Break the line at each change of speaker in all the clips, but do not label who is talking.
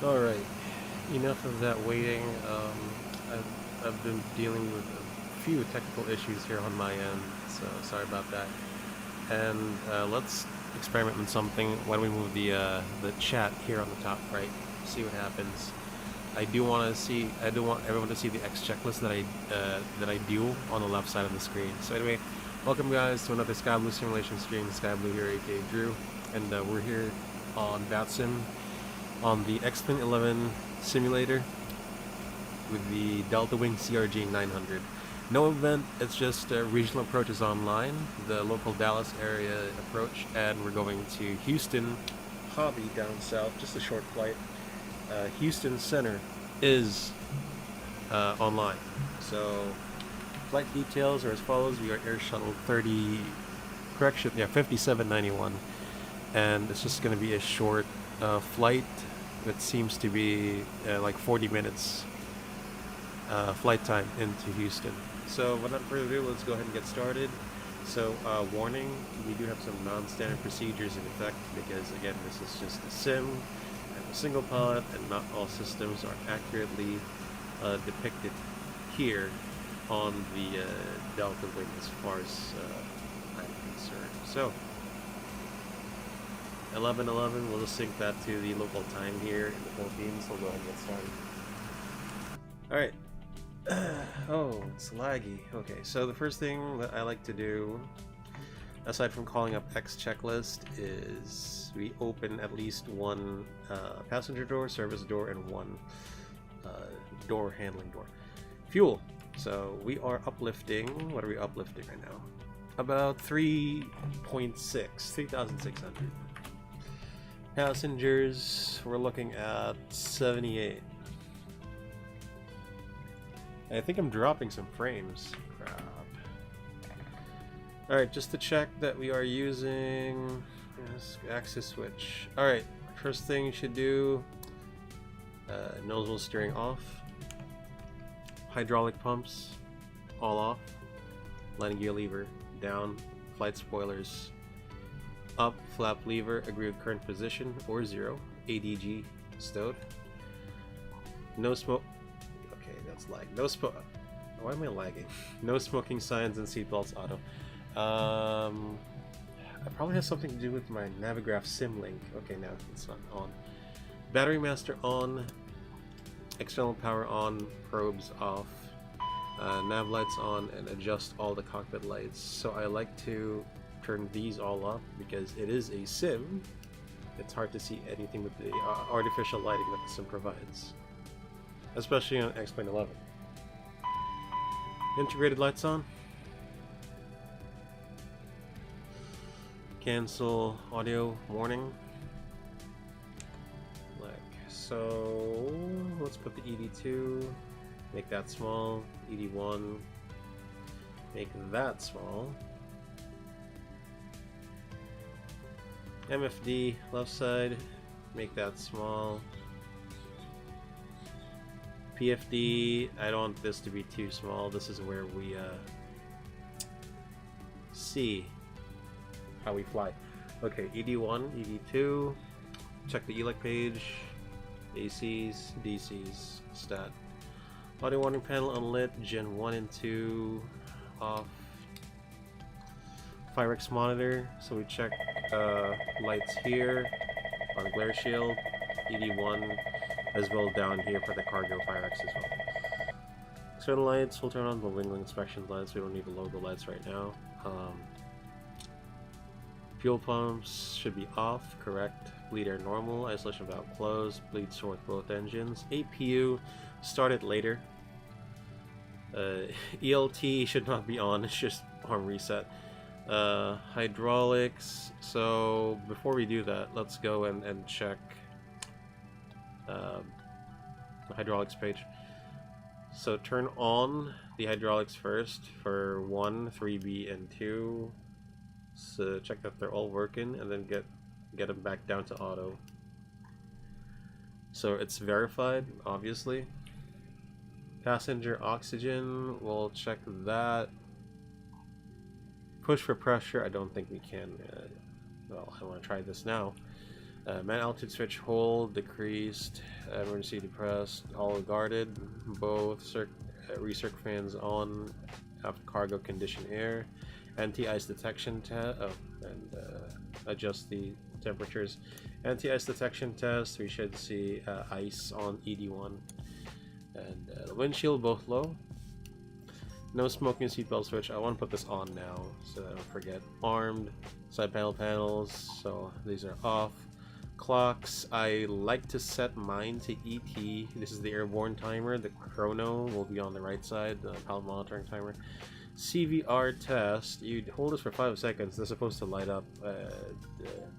Alright, enough of that waiting. I've been dealing with a few technical issues here on my end, so sorry about that. And let's experiment with something. Why don't we move the chat here on the top right? See what happens. I do want everyone to see the X checklist that I do on the left side of the screen. So anyway, welcome guys to another SkyBloo simulation stream. SkyBloo here, aka Drew, and we're here on VATSIM on the XP11 simulator with the DeltaWing CRJ-900. No event, it's just regional approaches online, the local Dallas area approach, and we're going to Houston Hobby down south, just a short flight. Houston Center is online. So flight details are as follows. We are Air Shuttle 5791, and it's just going to be a short flight. It seems to be like 40 minutes flight time into Houston. So without further ado, let's go ahead and get started. So warning, we do have some non-standard procedures in effect because again, this is just a sim and a single pilot, and not all systems are accurately depicted here on the DeltaWing as far as I'm concerned. So 11:11, we'll just sync that to the local time here in the Philippines. We'll go ahead and get started. Alright. Oh, it's laggy. Okay, so the first thing that I like to do, aside from calling up X checklist, is we open at least one passenger door, service door, and one door handling door. Fuel. So we are uplifting. What are we uplifting right now? About 3,600. Passengers, we're looking at 78. I think I'm dropping some frames. Crap. Alright, just to check that we are using axis switch. Alright, first thing you should do, nozzle steering off, hydraulic pumps all off, landing gear lever down, flight spoilers up, flap lever, agree with current position or 0, ADG stowed, no smoke. Okay, that's lag. No smoke. Why am I lagging? No smoking signs and seatbelts auto. It probably has something to do with my Navigraph sim link. Okay, now it's not on. Battery master on, external power on, probes off, nav lights on, and adjust all the cockpit lights. So I like to turn these all off because it is a sim. It's hard to see anything with the artificial lighting that the sim provides, especially on XP11. Integrated lights on. Cancel audio warning. Like so. Let's put the ED2. Make that small. ED1. Make that small. MFD left side. Make that small. PFD, I don't want this to be too small. This is where we see how we fly. Okay, ED1, ED2, check the ELEC page, ACs, DCs, stat. Audio warning panel unlit, Gen 1 and 2 off. Firex monitor, so we check lights here on the glare shield, ED1, as well down here for the cargo Firex as well. External lights, we'll turn on the wing inspection lights. We don't need the logo lights right now. Fuel pumps should be off, correct. Bleed air normal, isolation valve closed, bleed sore with both engines. APU started later. ELT should not be on, it's just arm reset. Hydraulics, so before we do that, let's go and check the hydraulics page. So turn on the hydraulics first for 1, 3B, and 2. So check that they're all working, and then get them back down to auto. So it's verified, obviously. Passenger oxygen, we'll check that. Push for pressure, I don't think we can. Well, I want to try this now. Man altitude switch, hold, decreased, emergency depressed, all guarded, both recirc fans on, after cargo condition air, anti-ice detection test, and adjust the temperatures. Anti-ice detection test, we should see ice on ED1, and the windshield both low. No smoking seatbelt switch. I want to put this on now so I don't forget. Armed, side panel panels, so these are off. Clocks, I like to set mine to ET. This is the airborne timer. The chrono will be on the right side, the pilot monitoring timer. CVR test, you hold this for 5 seconds. They're supposed to light up.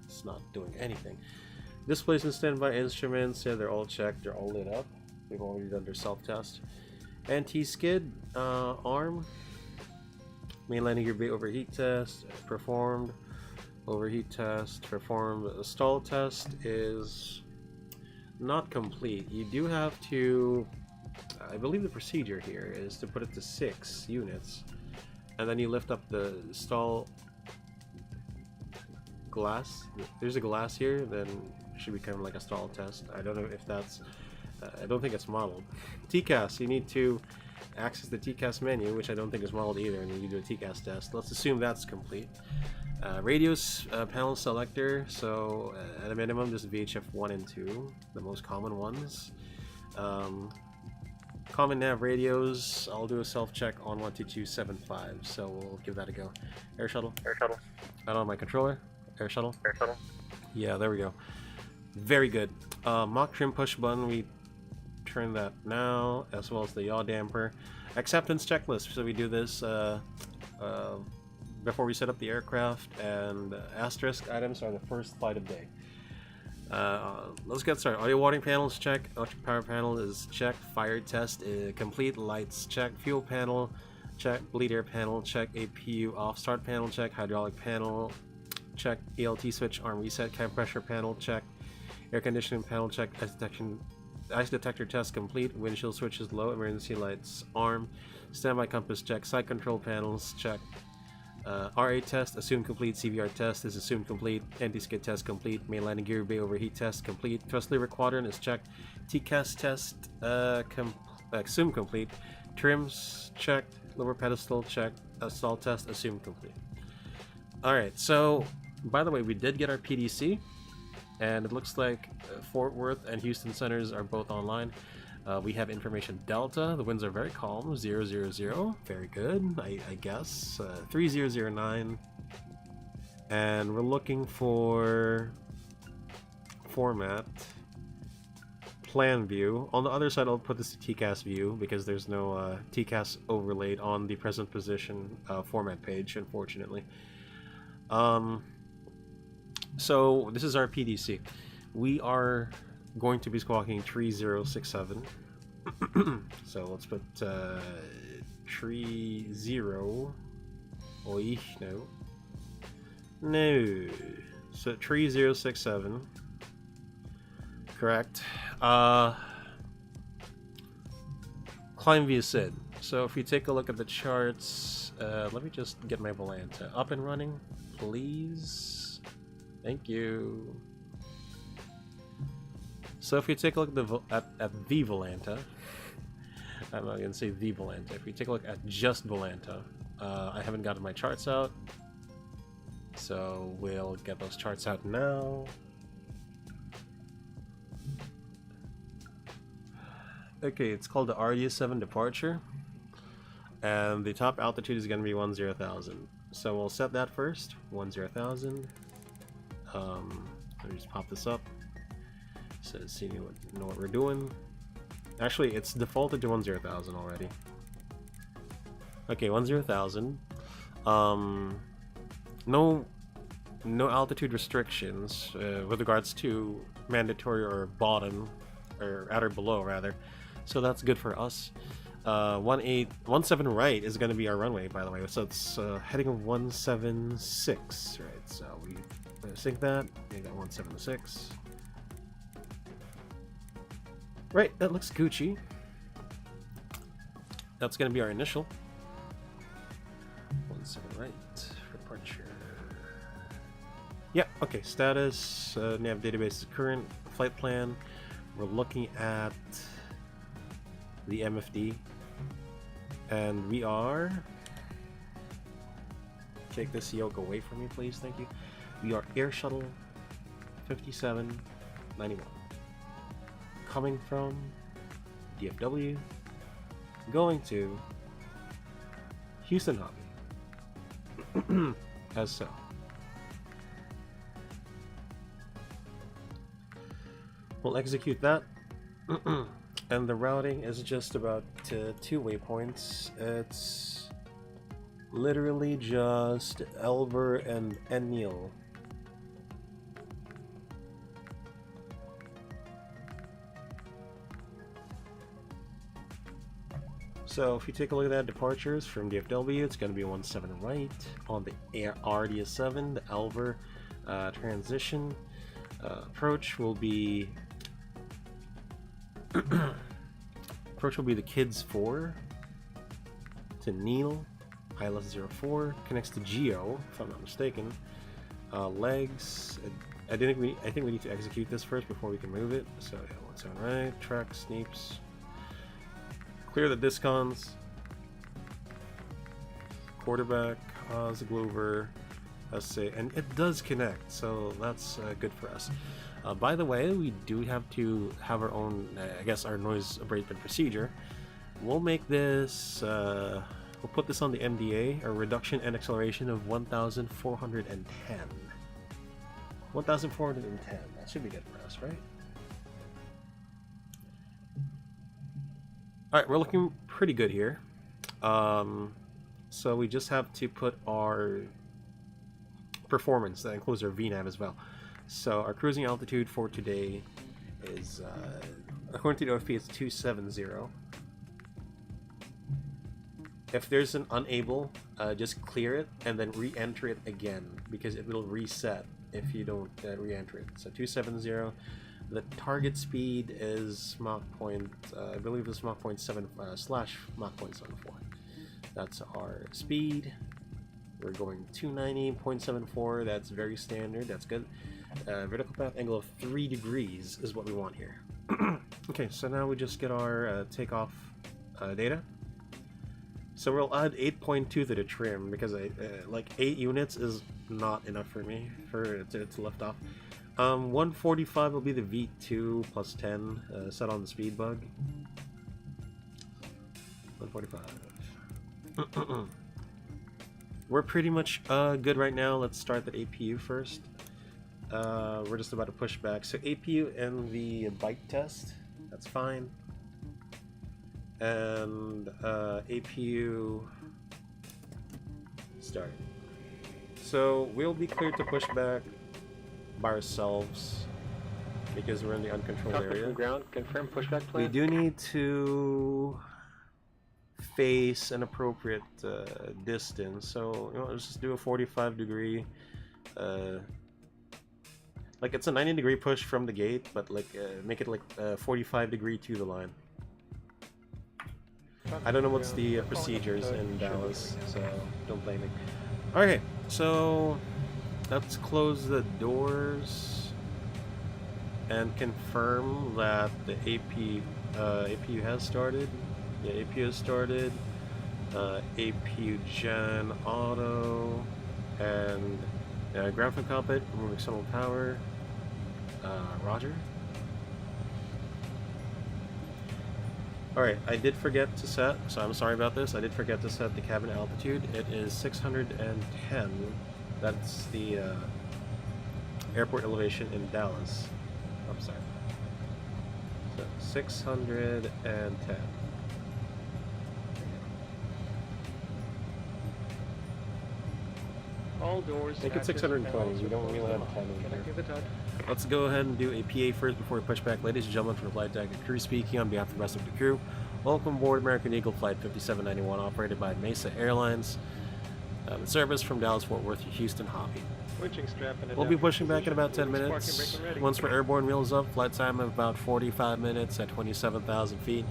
It's not doing anything. Displays and standby instruments, yeah, they're all checked, they're all lit up. We've already done their self-test. Anti-skid, arm. Main landing gear bay overheat test, performed. Overheat test, performed. The stall test is not complete. You do have to, I believe the procedure here is to put it to 6 units. And then you lift up the stall glass. There's a glass here, then it should become like a stall test. I don't know if that's, I don't think it's modeled. TCAS, you need to access the TCAS menu, which I don't think is modeled either, and you do a TCAS test. Let's assume that's complete. Radios panel selector, so at a minimum just VHF 1 and 2, the most common ones. Common nav radios, I'll do a self-check on 12275, so we'll give that a go. Air shuttle. Air shuttle. Out on my controller. Air shuttle. Air shuttle. Yeah, there we go. Very good. Mock trim push button, we turn that now, as well as the yaw damper. Acceptance checklist, so we do this before we set up the aircraft, and asterisk items are the first flight of day. Let's get started. Audio watering panels check, electric power panel is checked, fire test complete, lights check, fuel panel check, bleed air panel check, APU off, start panel check, hydraulic panel check, ELT switch arm reset, cabin pressure panel check, air conditioning panel check, ice detector test complete, windshield switches low, emergency lights arm, standby compass check, side control panels check. RA test, assumed complete, CVR test is assumed complete, anti-skid test complete, main landing gear bay overheat test complete, thrust lever quadrant is checked, TCAS test assumed complete, trims checked, lower pedestal checked, stall test assumed complete. Alright, so by the way, we did get our PDC, and it looks like Fort Worth and Houston centers are both online. We have information Delta, the winds are very calm, 000, very good, I guess, 3009, and we're looking for format, plan view. On the other side I'll put this to TCAS view because there's no TCAS overlaid on the present position format page, unfortunately. So this is our PDC. We are going to be squawking 3067. So let's put 30. Oi, no. So 3067. Correct. Climb via SID. So if you take a look at the charts, let me just get my Volanta up and running, please. Thank you. So if you take a look at the Volanta, I'm not going to say the Volanta, if you take a look at just Volanta, I haven't gotten my charts out, so we'll get those charts out now. Okay, it's called the RU7 departure, and the top altitude is going to be 10,000. So we'll set that first, 10,000. Let me just pop this up. So see know what we're doing. Actually, it's defaulted to 10,000 already. Okay, 10,000. No altitude restrictions with regards to mandatory or bottom, or at or below rather. So that's good for us. 17 right is going to be our runway, by the way. So it's heading of 176, right? So we sync that. We got 176. Right, that looks Gucci. That's going to be our initial. 17 right, departure. Yeah, okay, status, nav database is current, flight plan. We're looking at the MFD, and we are... Take this yoke away from me, please, thank you. We are Air Shuttle 5791. Coming from DFW, going to Houston Hobby. As so. We'll execute that. And the routing is just about 2 waypoints. It's literally just Elver and Enil. So if you take a look at that, departures from DFW, it's going to be 17 right on the RDS7, the Elver transition. Approach will be the Kids 4 to Neil, ILS 04, connects to Geo, if I'm not mistaken. Legs, I think we need to execute this first before we can move it. So yeah, 17 right, track, sneeps. Clear the discons. Quarterback, Glover, SA, and it does connect, so that's good for us. By the way, we do have to have our own, I guess, our noise abatement procedure. We'll make this, we'll put this on the MDA, a reduction and acceleration of 1,410. 1,410, that should be good for us, right? Alright, we're looking pretty good here. So we just have to put our performance, that includes our VNAV as well. So our cruising altitude for today is, according to the OFP, it's 270. If there's an unable, just clear it and then re-enter it again, because it will reset if you don't re-enter it. So 270. The target speed is Mach point, I believe it's Mach point 7 slash Mach point 74. That's our speed. We're going 290.74. That's very standard. That's good. Vertical path angle of 3 degrees is what we want here. Okay, so now we just get our takeoff data. So we'll add 8.2 to the trim because like 8 units is not enough for me to lift off. 145 will be the V2 plus 10 set on the speed bug. 145. We're pretty much good right now. Let's start the APU first. We're just about to push back. So APU and the bike test, that's fine. And APU start. So we'll be cleared to push back by ourselves because we're in the uncontrolled area.
From ground, confirm pushback plan.
We do need to face an appropriate distance, so you know, let's just do a 45 degree like it's a 90 degree push from the gate, but like make it like 45 degree to the line. I don't know what's the procedures in Dallas, so don't blame me. Okay, so let's close the doors and confirm that the APU has started. Yeah, APU has started. APU Gen Auto and ground from cockpit, removing external power. Roger. Alright, I did forget to set, so I'm sorry about this, I did forget to set the cabin altitude. It is 610. That's the airport elevation in Dallas. I'm sorry. So 610.
All doors.
Make it 620. We don't really have a 10 in here. Let's go ahead and do a PA first before we push back. Ladies and gentlemen, from the flight deck, crew speaking on behalf of the rest of the crew. Welcome aboard American Eagle Flight 5791, operated by Mesa Airlines. The service from Dallas, Fort Worth to Houston Hobby. We'll be pushing back in about 10 minutes. Once we're airborne, wheels up, flight time of about 45 minutes at 27,000 feet.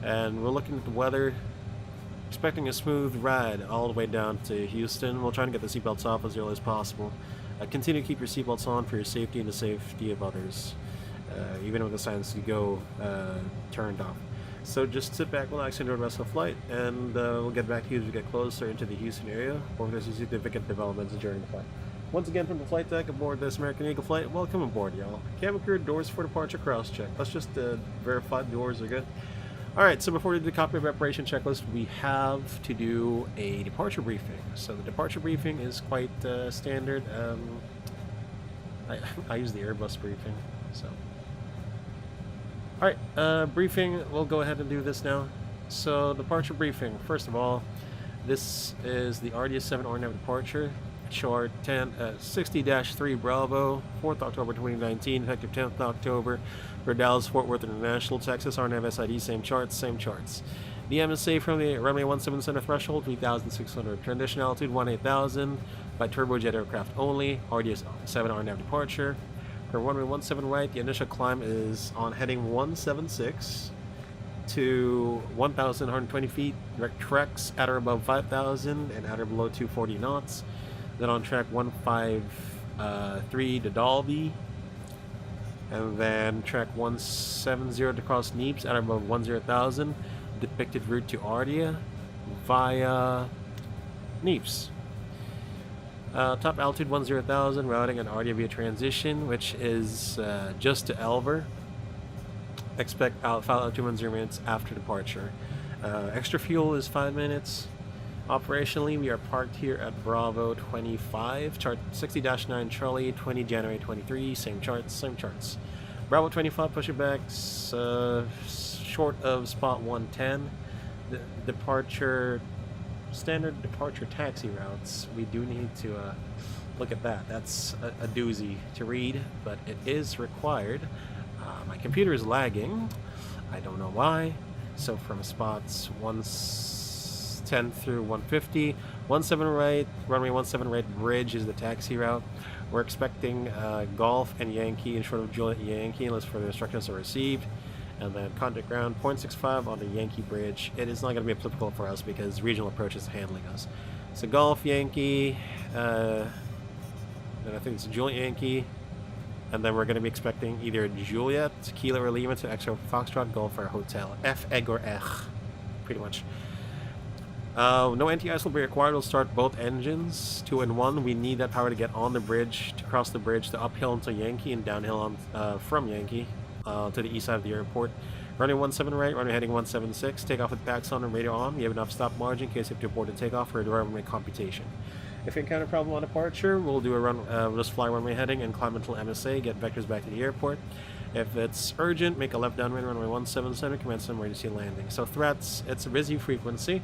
And we're looking at the weather, expecting a smooth ride all the way down to Houston. We'll try to get the seatbelts off as early as possible.
Continue to keep your seatbelts on for your safety and the safety of others, even with the signs to go turned off. So just sit back, relax, enjoy the rest of the flight, and we'll get back to you as we get closer into the Houston area, or if there's significant developments during the flight. Once again, from the flight deck aboard this American Eagle flight, welcome aboard, y'all. Cabin crew, doors for departure, cross check. Let's just verify the doors are good. Alright, so before we do the cockpit preparation checklist, we have to do a departure briefing. So the departure briefing is quite standard. I use the Airbus briefing, so. Alright, briefing, we'll go ahead and do this now. So, departure briefing. First of all, this is the RDS-7 RNAV departure. Chart 60-3 Bravo, 4th October 2019, effective 10th October for Dallas, Fort Worth International, Texas, RNAV SID, same charts, same charts. The MSA from the runway 17 center threshold, 3,600. Transition altitude, 18,000 by turbojet aircraft only, RDS-7 RNAV departure. For runway 17 right, the initial climb is on heading 176 to 1,120 feet, direct treks at or above 5,000 and at or below 240 knots. Then on track 153 to Dalby, and then track 170 to cross Neeps at or above 10,000. Depicted route to Ardea via Neeps. Top altitude 10,000, routing at Ardea via transition, which is just to Elver. Expect final altitude 10 minutes after departure. Extra fuel is 5 minutes. Operationally, we are parked here at Bravo 25, chart 60-9 Charlie, 20 January 23, same charts, same charts. Bravo 25, Pushback, short of spot 110. The departure, standard departure taxi routes, we do need to look at that. That's a doozy to read, but it is required. My computer is lagging. I don't know why. So from spots 110 through 150, 17 right, runway 17 right bridge is the taxi route. We're expecting Golf and Yankee in short of Juliet Yankee unless further instructions are received. And then contact ground 0.65 on the Yankee bridge. It is not going to be applicable for us because regional approach is handling us. So Golf Yankee, then I think it's Juliet Yankee. And then we're going to be expecting either Juliet, Kilo or Lima to X-Ray Foxtrot, Golf or Hotel. F, Egg or Ech, pretty much. No anti-ice will be required. We'll start both engines, 2 and 1. We need that power to get on the bridge, to cross the bridge, to uphill into Yankee and downhill on, from Yankee to the east side of the airport. Runway 17 right, runway heading 176. Takeoff with packs on and radio on. We have enough stop margin in case you have to abort and takeoff for a runway computation. If you encounter a problem on departure, we'll do a we'll just fly runway heading and climb until MSA, get vectors back to the airport. If it's urgent, make a left downwind runway 17 commence emergency landing. So threats, it's a busy frequency.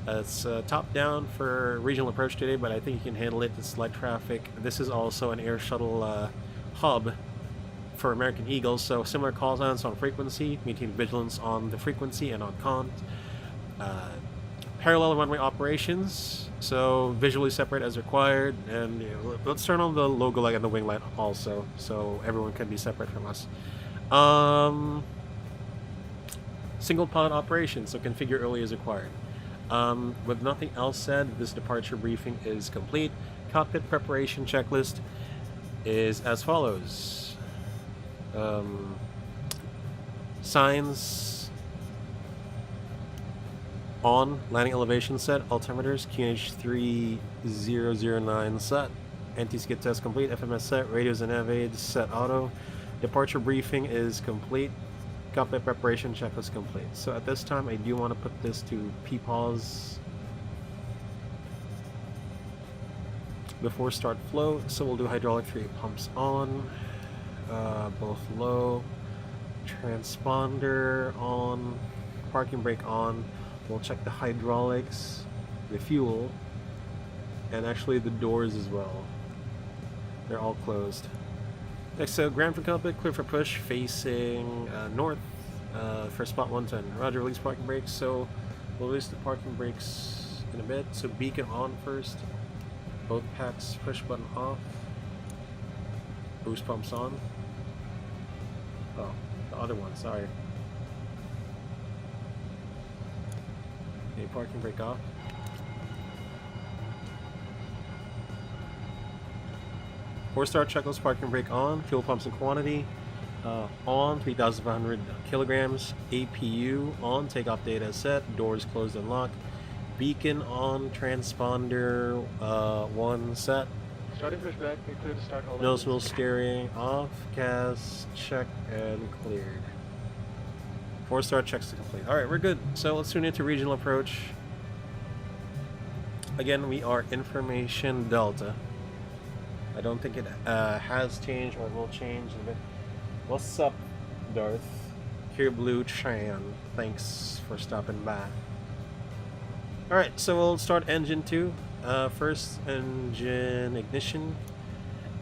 It's top down for regional approach today, but I think you can handle it. It's light traffic. This is also an air shuttle hub for American Eagles, so similar call signs on frequency, maintain vigilance on the frequency and on cont. Parallel runway operations, so visually separate as required, and let's turn on the logo light and the wing light also, so everyone can be separate from us. Single pod operation, so configure early as required. With nothing else said, this departure briefing is complete. Cockpit preparation checklist is as follows. Signs on, landing elevation set, altimeters, QNH3009 set, anti-skid test complete, FMS set, radios and nav aids set auto. Departure briefing is complete. Cockpit preparation checklist complete. So at this time, I do want to put this to P-pause before start flow. So we'll do hydraulic 3 pumps on, both low, transponder on, parking brake on. We'll check the hydraulics, the fuel, and actually the doors as well. They're all closed. Next, so ground for cockpit, clear for push, facing north for spot 110. Roger, release parking brakes. So we'll release the parking brakes in a bit. So beacon on first. Both packs, push button off. Boost pumps on. Oh, the other one, sorry. Okay, parking brake off. 4-star checklist, parking brake on, fuel pumps and quantity on, 3,500 kilograms, APU on, takeoff data set, doors closed and locked, beacon on, transponder 1 set,
Starting pushback, be clear to start all
nose
engines.
wheel steering off, gas check and cleared. 4-star checks to complete. Alright, we're good. So let's tune into regional approach. Again, we are information delta. I don't think it has changed or will change in a bit. What's up, Darth? KDFW-KHOU Chan. Thanks for stopping by. Alright, so we'll start engine 2. First engine ignition.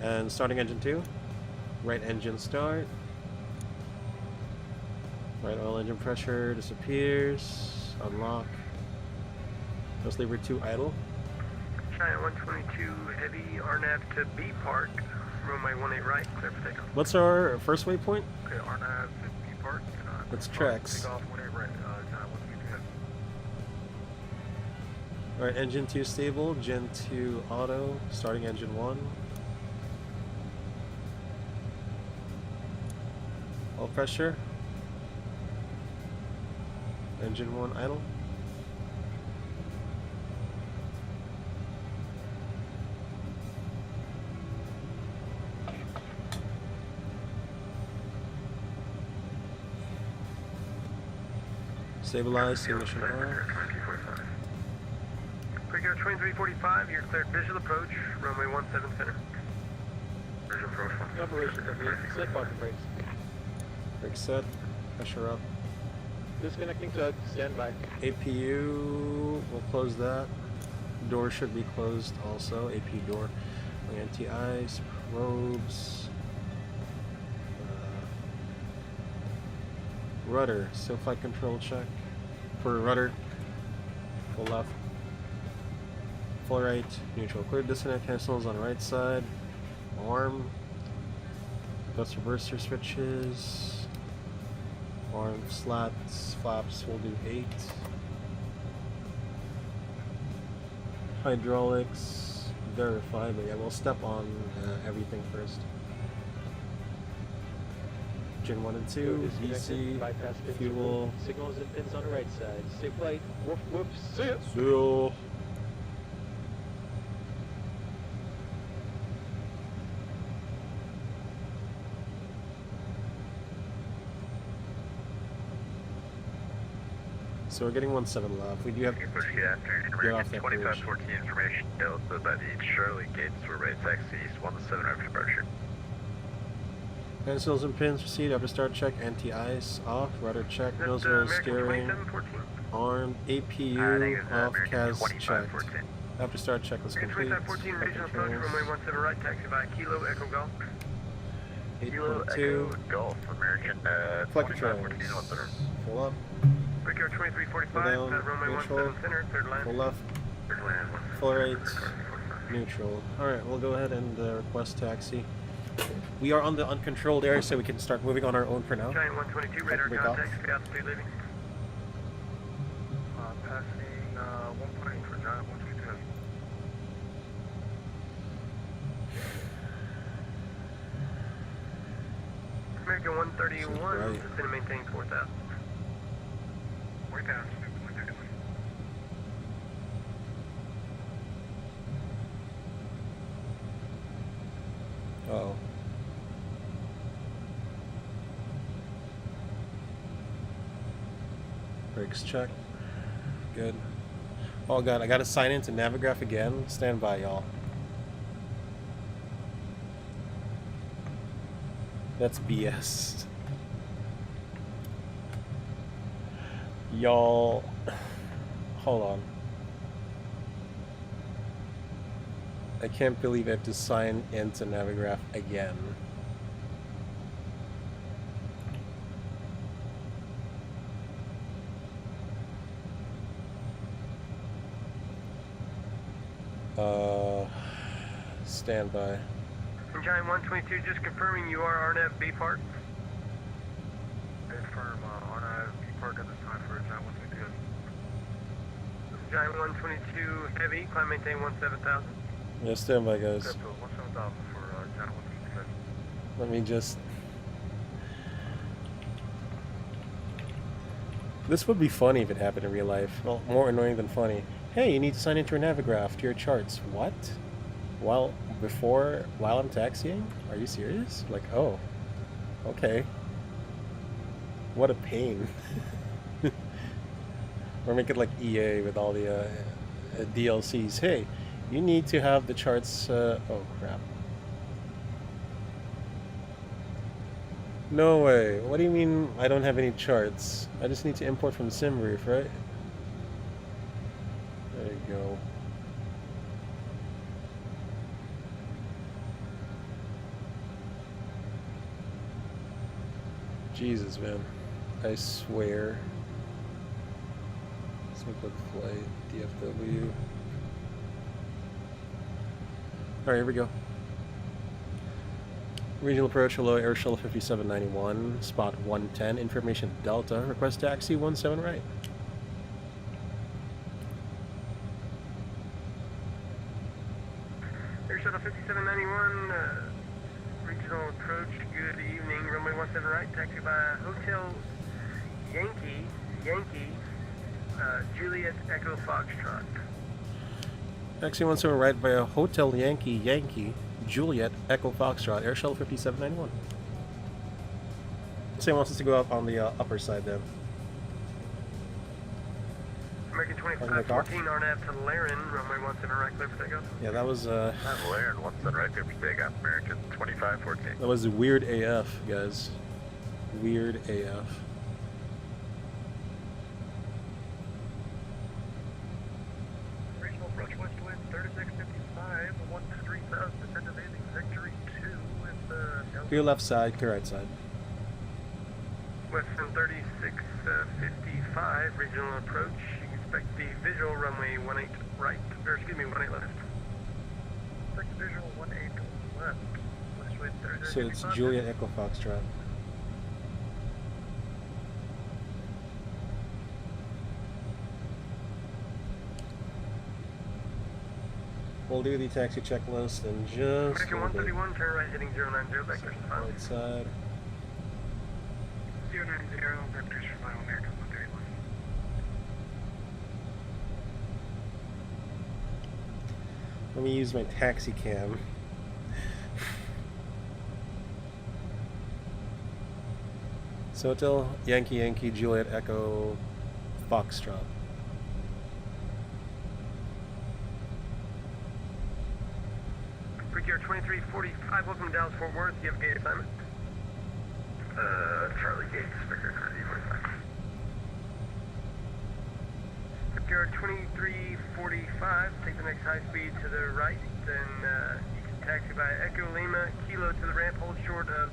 And starting engine 2. Right engine start. Right oil engine pressure disappears. Unlock. Nose lever 2 idle.
Giant 122 heavy RNAV to B park, runway 18 right, clear for takeoff.
What's our first waypoint?
Okay, RNAV to B park.
It's tracks.
Takeoff 18 right, Giant 122 heavy.
Alright, engine 2 stable, gen 2 auto, starting engine 1. Oil pressure. Engine 1 idle. Stabilize, ignition off.
Quick Air 2345, you're cleared visual approach, runway 17 center. Visual approach.
Operation complete. Set parking brakes.
Brake set, pressure up.
Disconnecting to standby.
APU, we'll close that. Door should be closed also. APU door. Anti-ice, probes. Rudder, still flight control check. For rudder, full left. Full right, neutral. Clear disconnect cancels on right side. Arm. Bus reverser switches. Arm slats, flaps, we'll do 8. Hydraulics, verify, but yeah, we'll step on everything first. Gen 1 and 2,
Disconnected.
VC,
Bypass pins.
fuel.
Signals and pins on the right side. Safe flight. Woof woof. See ya.
Fuel. So we're getting 17 left. We do have
You push get after
Get off
American
that
2514 information Delta by the Charlie gates for right taxi east 17 after departure.
pencils and pins proceed after start check, anti-ice off, rudder check,
That's,
nose wheel
American
steering,
2714.
armed,
I think
APU
it's
off,
American
CAS
2514.
checked. After start check was complete.
2514 regional approach, runway 17 right, taxi by Kilo Echo Golf. Kilo
8.2,
Echo Golf, American
flight
2514
controls,
center.
full up,
Quick Air 2345,
Full down,
runway
neutral.
17 center, third line.
full left,
Third line,
full right, neutral. Alright, we'll go ahead and request taxi. We are on the uncontrolled area, so we can start moving on our own for now.
Giant 122, radar
Break off.
contact, speed altitude leaving. Passing 1 for Giant 122 heavy. American 131,
Right.
it's going to maintain 4,000. Way past.
Uh-oh. Brakes check. Good. Oh god, I gotta sign into Navigraph again. Stand by, y'all. That's BS. Y'all. Hold on. I can't believe I have to sign into Navigraph again. Stand by.
Giant 122, just confirming you are RNAV B Park. Confirm RNAV B Park at this time for Giant 122. Giant 122 heavy, climb maintain 17,000.
Yeah, stand by, guys.
Crypto 17,000 for Giant
Let me just... This would be funny if it happened in real life. Well, more annoying than funny. Hey, you need to sign into your Navigraph to your charts. What? While I'm taxiing? Are you serious? Like, oh. Okay. What a pain. Or make it like EA with all the DLCs. Hey, you need to have the charts... oh, crap. No way. What do you mean I don't have any charts? I just need to import from SimRoof, right? There you go. Jesus, man. I swear. Let's make look flight DFW. Alright, here we go. Regional approach, hello, Air Shuttle 5791, spot 110, information Delta, request taxi 17 right.
Air Shuttle 5791, regional approach, good evening, runway 17 right, taxi by Hotel Yankee, Juliet Echo Foxtrot.
Taxi 17 right via Hotel Yankee, Juliet Echo Foxtrot, Air Shuttle 5791. Same wants us to go up on the upper side then.
American 2514, RNAV to Laren, runway 17 right, clear for takeoff.
Yeah, that was
Laren 17 right, clear for takeoff, American 2514.
that was weird AF, guys. Weird AF.
Regional approach west wind 3655, 13,000, descend to landing, Victory 2 with
Clear left side, clear right side.
Western 3655, regional approach. You can expect the visual runway 18 right, or excuse me, 18 left. Expect the visual 18 left. West wind 3655.
So it's Juliet Echo Foxtrot. We'll do the taxi checklist and just...
American 131, turn right heading 090, vectors to final.
Right side.
090, vectors for final, American 131.
Let me use my taxi cam. So Hotel Yankee, Juliet Echo Foxtrot.
Brickyard 2345, welcome to Dallas Fort Worth. You have a gate assignment.
Charlie Gates, Victor 2345.
Brickyard 2345, take the next high speed to the right, then you can taxi by Echo Lima, Kilo to the ramp, hold short of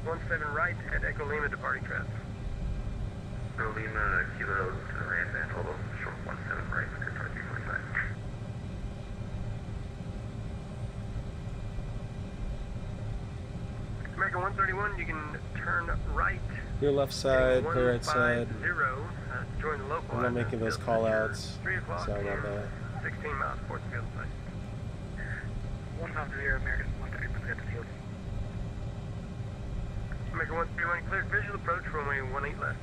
17 right at Echo Lima departing traffic.
Echo Lima, Kilo to the ramp and hold short 17 right, Victor 2345.
American 131, you can turn right.
Clear left side, clear right side.
150, join the local.
I'm not making those call outs.
3 o'clock.
Sorry about that.
16 miles, Fort Field site. 150, American 130, present to field. American 131, cleared visual approach, runway 18 left.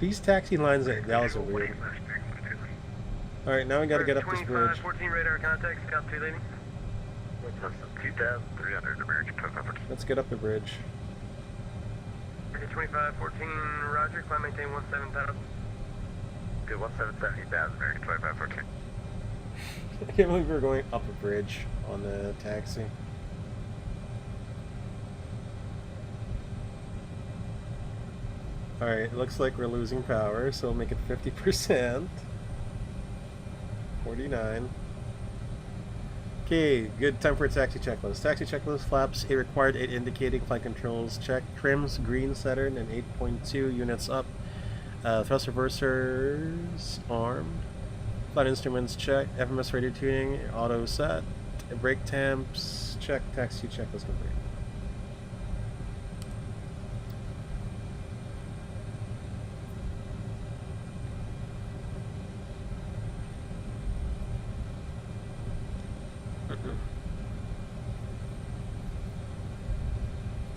These taxi lines at Dallas are weird. Alright, now we gotta get up this bridge.
14 radar contact, Scout 2 leading.
2,300, American 2514.
Let's get up the bridge.
2514, roger, climb maintain 17,000.
Good, 1770,000, American 2514.
I can't believe we're going up a bridge on the taxi. Alright, it looks like we're losing power, so we'll make it 50%. 49. Okay, good time for a taxi checklist. Taxi checklist, flaps, 8 required, 8 indicating, flight controls check, trims, green Saturn, and 8.2 units up. Thrust reversers, armed. Flight instruments check, FMS radio tuning, auto set. Brake temps, check, taxi checklist complete.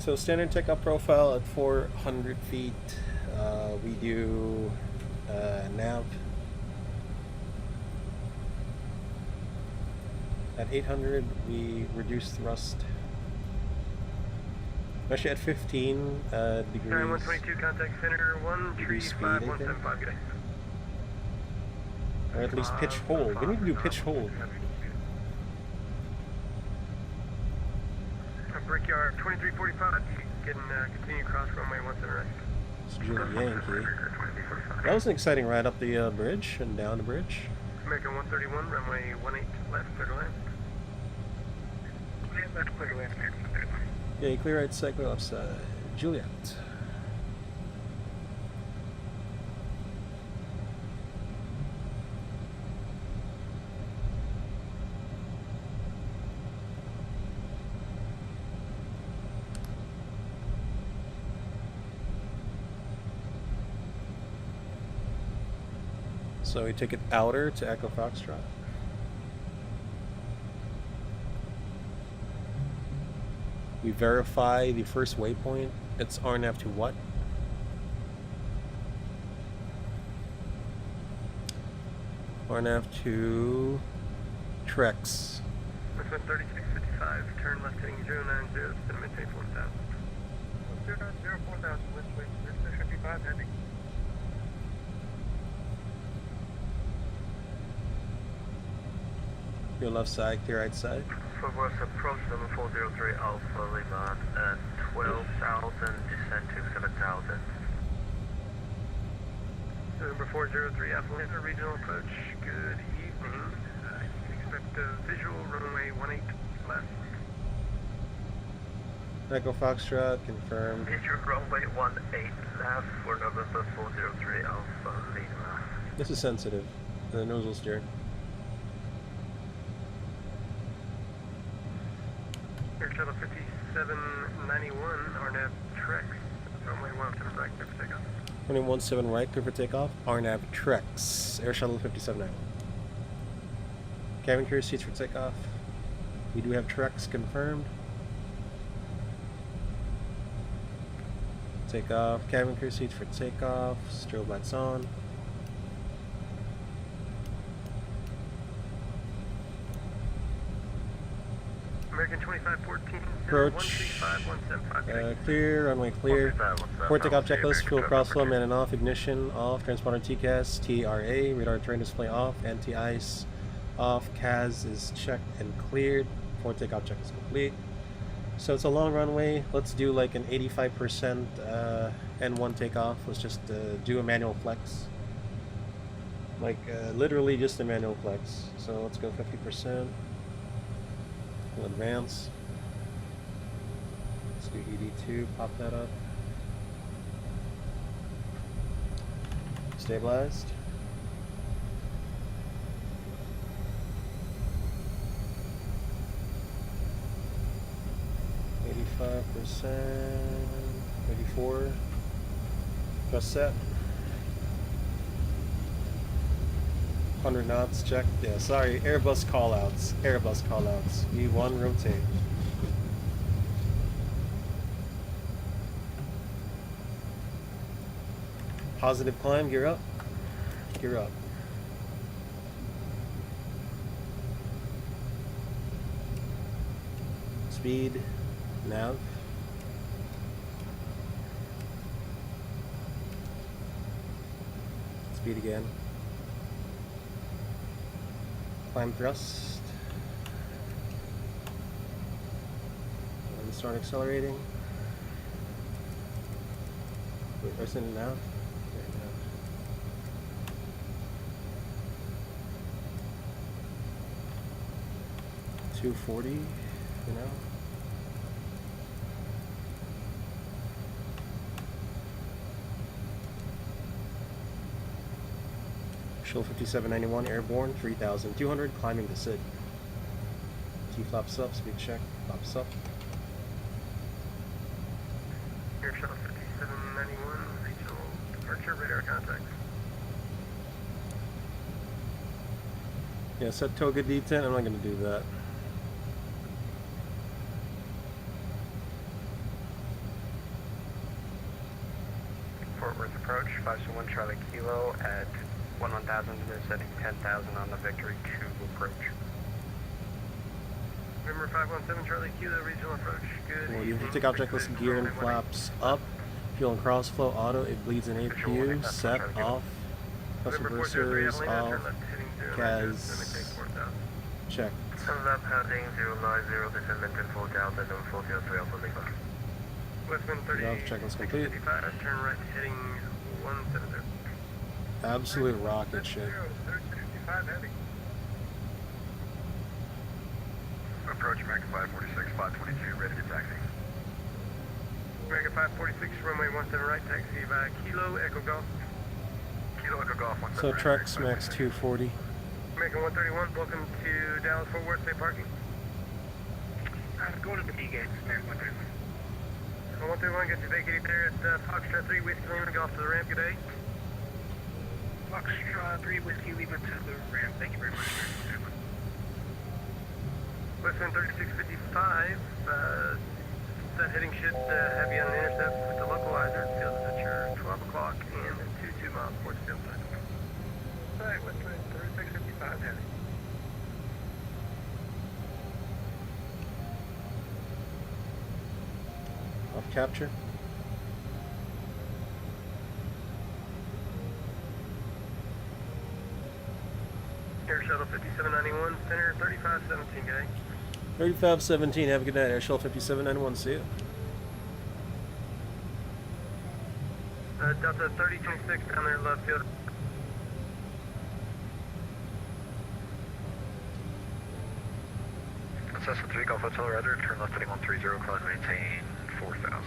So standard takeoff profile at 400 feet. We do nav. At 800, we reduce thrust. Actually, at 15 degrees.
122, contact center,
Degree speed,
135175, good day.
Or at least pitch hold. We need to do pitch hold.
Brickyard 2345, you can continue cross runway 17 right.
It's Julie Yankee. That was an exciting ride up the bridge and down the bridge.
American 131, runway 18 left, clear to land. Left, clear to land.
Yeah, clear right side, clear left side. Juliet. So we take it outer to Echo Foxtrot. We verify the first waypoint. It's RNAV to what? RNAV to Trex.
This one 3655, turn left heading 090, to maintain 4000. 090, 4000, west way, 3655, heading.
Your left side, clear right side.
Forward approach number 403 Alpha Lima at 12,000, descend to 7,000.
Number 403 Alpha Lima, regional approach, good evening. You can expect a visual runway 18 left.
Echo Foxtrot, confirmed.
Visual runway 18 left for November 403 Alpha Lima.
This is sensitive. The nose will steer.
Air Shuttle 5791, RNAV Trex, runway 17 right, clear for takeoff.
2117 right, clear for takeoff. RNAV Trex, Air Shuttle 5791. Cabin crew seats for takeoff. We do have Trex confirmed. Takeoff. Cabin crew seats for takeoff. Strobe lights on.
American 2514,
Approach.
135,
Clear, runway clear. Port takeoff checklist, fuel crossflow, man and off, ignition off, transponder TCAS, TRA, radar terrain display off, anti-ice off, CAS is checked and cleared. Port takeoff checklist complete. So it's a long runway. Let's do like an 85% N1 takeoff. Let's just do a manual flex. Like literally just a manual flex. So let's go 50%. We'll advance. Let's do ED2, pop that up. Stabilized. %, 84. Just set. 100 knots, check. Yeah, sorry, Airbus callouts. Airbus callouts. E1 rotate. Positive climb, gear up. Gear up. Speed, nav. Speed again. Climb thrust. And start accelerating. Wait, press in nav. There, nav. $240, you know. Shuttle 5791 airborne, 3,200, climbing to SID. T flaps up, speed check, flaps up.
Air Shuttle 5791, regional departure, radar contact.
Yeah, set toga detent, I'm not going to do that.
Worth approach, 571 Charlie Kilo at 1000, setting 10,000 on the Victory 2 approach.
Remember 517 Charlie Kilo, regional approach. Good
Well,
evening.
you take object list gear and flaps up. Fuel and cross flow auto. It bleeds in APU. Set off. Custom
November
boosters
403 Atlanta,
off.
turn left heading 090,
Cas.
4000.
Check.
Sums up heading 090, descendant in 4000, and 403 Alpha Lima.
Westman
Checklist complete.
3655, turn right heading 170.
Absolute rocket ship.
3655 heavy.
Approach American 546, 522, ready to taxi.
American 546, runway 17 right, taxi by Kilo Echo Golf.
Kilo Echo Golf 17.
So Trex Max 240.
American 131, welcome to Dallas Fort Worth, State Parking.
Going to the B gate, American 131.
131, got you vacated there at Foxtrot 3, Whiskey Lima, Golf to the ramp, good day.
Foxtrot 3, Whiskey Lima to the ramp, thank you very much.
Westman 3655, that heading should have you on an intercept with the localizer. It feels that you're 12 o'clock and 22 miles towards field side. Alright, Westman 3655 heavy.
Off capture.
Air Shuttle 5791, center 3517, good day.
3517. Have a good night. Air Shuttle 5791. See you.
Delta 3026 down there, left field.
Cessna 3 Golf Hotel Roger, turn left heading 130, climb maintain 4000.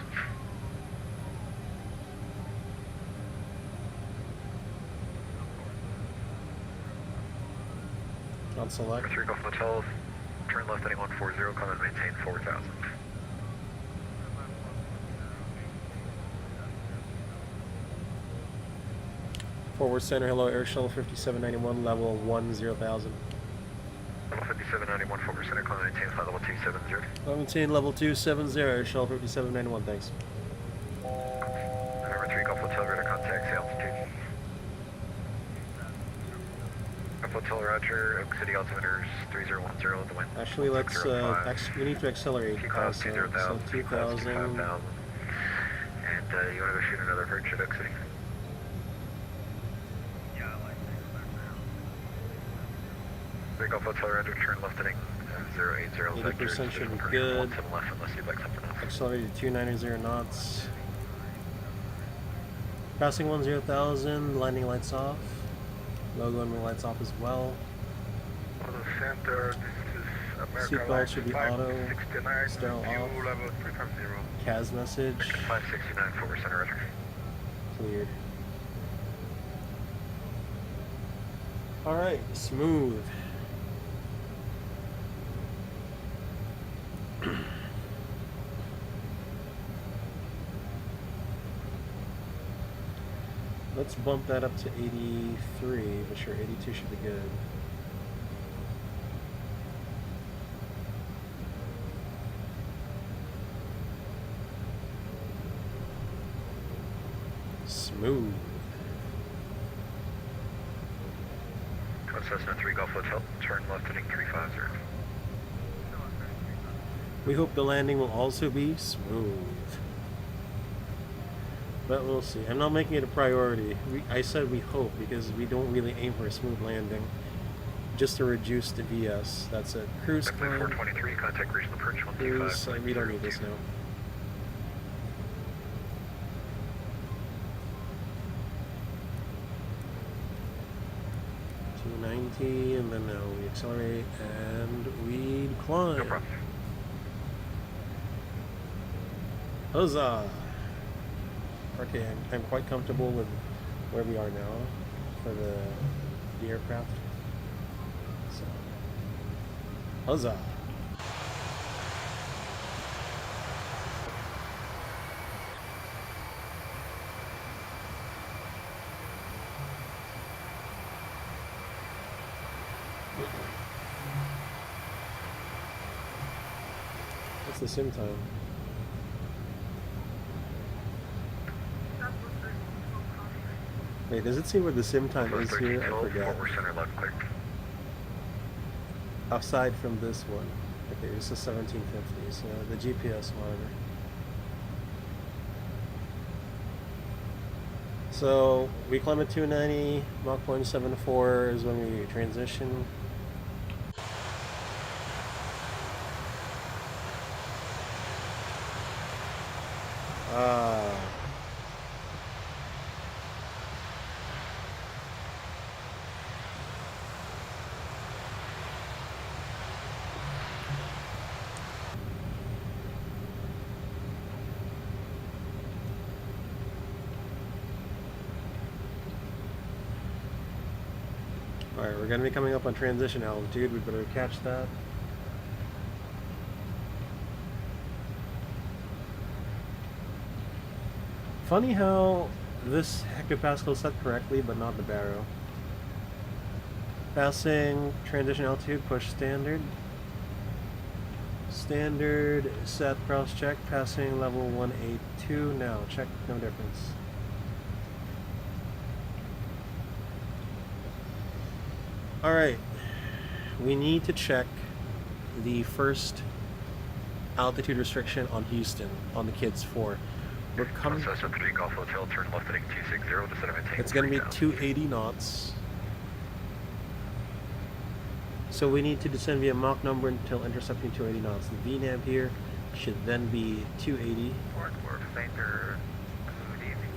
On select.
3 Golf Hotel, turn left heading 140, climb and maintain 4000.
Forward center. Hello. Air Shuttle 5791. Level 10,000.
Level 5791, forward center, climb and maintain flight level 270.
Maintain level 270. Air Shuttle 5791. Thanks.
Number 3 Golf Hotel, radar contact, altitude. Golf Hotel Roger, Oak City altimeters 3010, the wind.
Actually, let's we need to accelerate.
Cloud
So
20,000,
2,000.
5,000. And you want to go shoot another approach at Oak City? Big Golf Hotel Roger, turn left heading 080 vector.
80% should be
Turn
good.
17 left unless you'd like something else.
Accelerated 290 knots. Passing 10,000. Landing lights off. Logo and wing lights off as well.
For the center, this is American
Seatbelt should be auto.
569,
Sterile off.
fuel level 350.
CAS message.
569, forward center Roger.
Cleared. Alright, smooth. Let's bump that up to 83, but sure, 82 should be good. Smooth.
Cessna 3 Golf Hotel, turn left heading 350.
We hope the landing will also be smooth. But we'll see. I'm not making it a priority. I said we hope because we don't really aim for a smooth landing. Just to reduce the VS. That's it. Cruise climb.
423, contact regional approach
Cruise,
125.
we don't need this now. And then now we accelerate and we climb.
No problem.
Huzzah! Okay, I'm quite comfortable with where we are now for the aircraft. So, huzzah! What's the sim time? Wait, does it say where the sim time is here? I
1312,
forgot.
forward center left clear.
Aside from this one. Okay, this is 1750, so the GPS monitor. So we climb at 290, Mach 0.74 is when we transition. Alright, we're going to be coming up on transition altitude. We better catch that. Funny how this hectopascal is set correctly, but not the barrow. Passing transition altitude, push standard. Standard set cross check, passing level 182 now. Check, no difference. Alright, we need to check the first altitude restriction on Houston, on the kids 4. We're coming.
Southwest 3 Golf Hotel, turn left heading 260 to set maintain.
It's going to be 280 knots. So we need to descend via Mach number until intercepting 280 knots. The VNAV here should then be 280.
Fort Worth Center, good evening.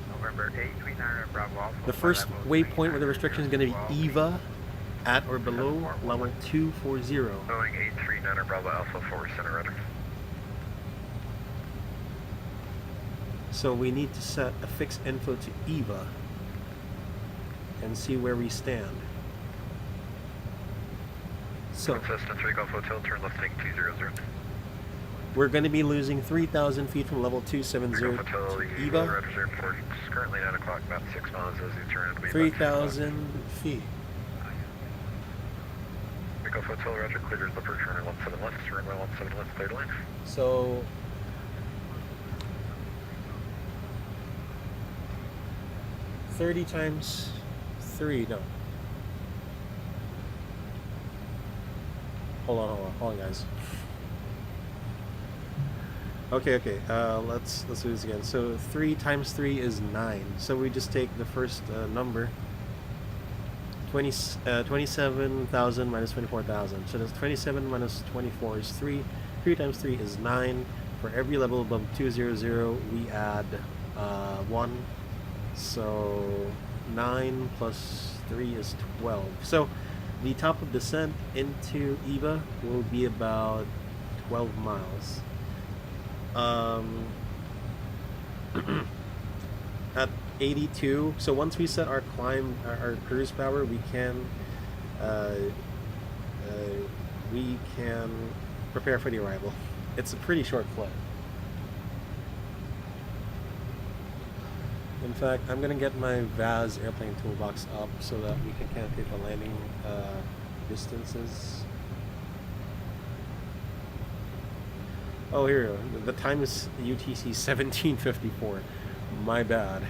November 839 Bravo Alpha.
The first waypoint where the restriction is going to be EVA at or below level 240.
Boeing 839 Bravo Alpha, forward center rudder.
So we need to set a fixed info to EVA and see where we stand. So
Cessna 3 Golf Hotel, turn left heading 200.
we're going to be losing 3,000 feet from level 270
Golf Hotel,
to
the
EVA.
Rogers Airport. It's currently 9 o'clock, about 6 miles as you turn. It'll be
3,000 feet.
Golf Hotel, Roger, cleared the approach runway 17 left, runway 17 left, cleared line.
So 30 times 3, no. Hold on, guys. Okay, let's do this again. So 3 times 3 is 9. So we just take the first number, 27,000 minus 24,000. So that's 27 minus 24 is 3. 3 times 3 is 9. For every level above 200, we add 1. So 9 plus 3 is 12. So the top of descent into EVA will be about 12 miles. At 82, so once we set our climb, our cruise power, we can prepare for the arrival. It's a pretty short flight. In fact, I'm gonna get my VAS airplane toolbox up so that we can calculate the landing distances. Oh, here we go. The time is UTC 1754. My bad.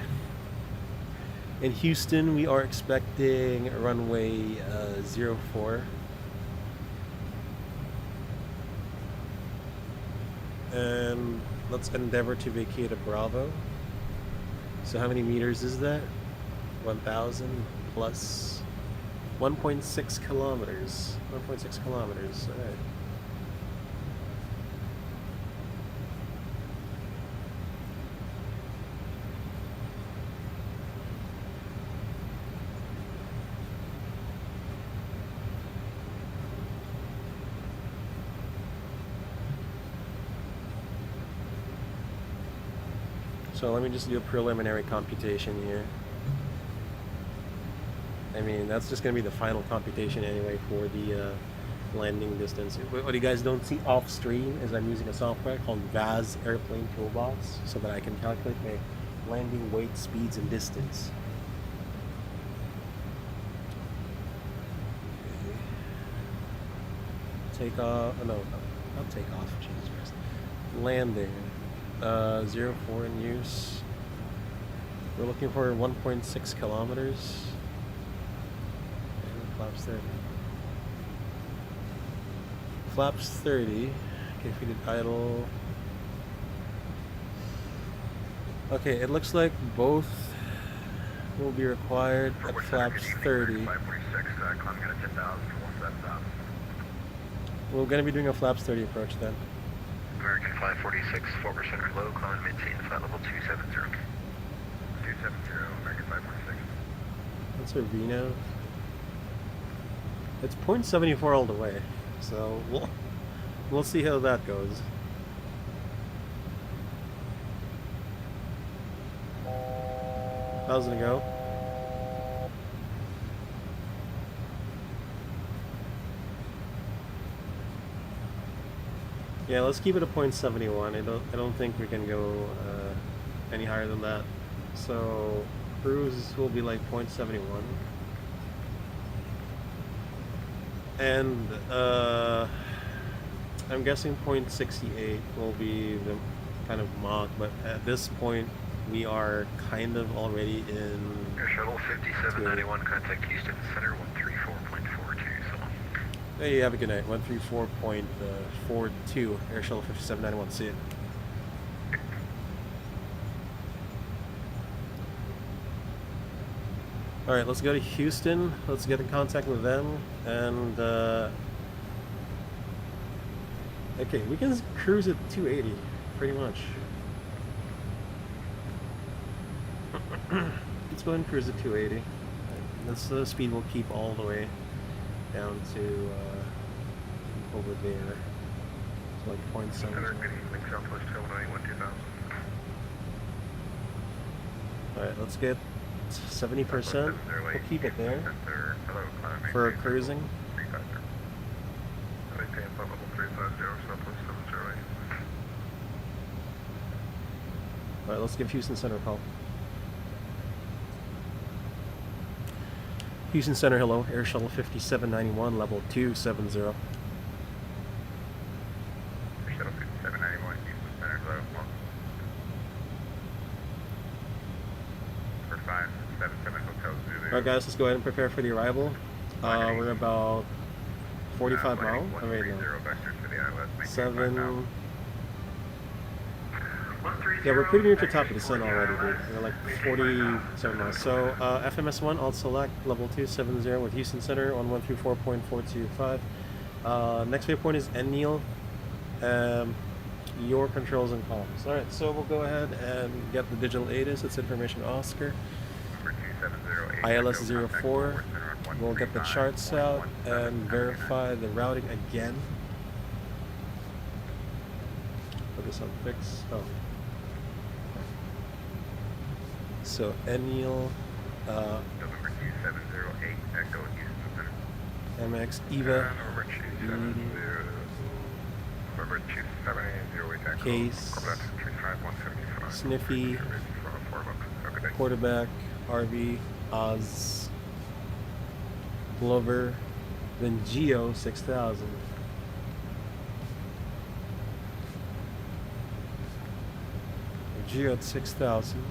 In Houston, we are expecting runway 04. And let's endeavor to vacate a Bravo. So how many meters is that? 1,000 plus 1.6 kilometers. 1.6 kilometers. All right. So let me just do a preliminary computation here. I mean, that's just going to be the final computation anyway for the landing distance. What you guys don't see off stream is I'm using a software called VAS Airplane Toolbox so that I can calculate my landing weight, speeds, and distance. Take off, no, not take off, Jesus Christ. Landing. 04 in use. We're looking for 1.6 kilometers. And flaps 30. Flaps 30. Okay, if we did idle. Okay, it looks like both will be required at flaps 30. We're going to be doing a flaps 30 approach then.
American 546, 4% below, climb maintain flight level 270. 270, American 546.
That's our VNAV. It's 0.74 all the way, so we'll see how that goes. How's it go? Yeah, let's keep it at 0.71. I don't think we can go any higher than that. So cruise will be like 0.71. And I'm guessing 0.68 will be the kind of Mach, but at this point we are kind of already in
Air Shuttle 5791, contact Houston Center 134.42, so long.
Hey, have a good night. 134.42, Air Shuttle 5791, see it. Alright, let's go to Houston. Let's get in contact with them. And, okay, we can cruise at 280, pretty much. Let's go ahead and cruise at 280. That's the speed we'll keep all the way down to over there. It's like 0.7. Alright, let's get 70%. We'll keep it there for cruising. Alright, let's give Houston Center a call. Houston Center, hello. Air Shuttle 5791, level 270.
Air Shuttle 5791, Houston Center, hello. 577 Hotel Zulu.
Alright guys, let's go ahead and prepare for the arrival. We're about 45 miles. Oh, wait, no. 7. Yeah, we're pretty near the top of the sun already, dude. We're like 47 miles. So, FMS1, alt select, level 270 with Houston Center on 134.425. Next waypoint is Enneal. Your controls and comms. Alright, so we'll go ahead and get the digital ATIS. It's information Oscar. ILS 04. We'll get the charts out and verify the routing again. Put this on fix. Oh. So Enneal,
November 2708, Echo Houston Center.
MX Eva,
November 2708, Echo.
Case, Sniffy, Quarterback, RV, Oz, Glover, then Geo 6000. Geo at 6000.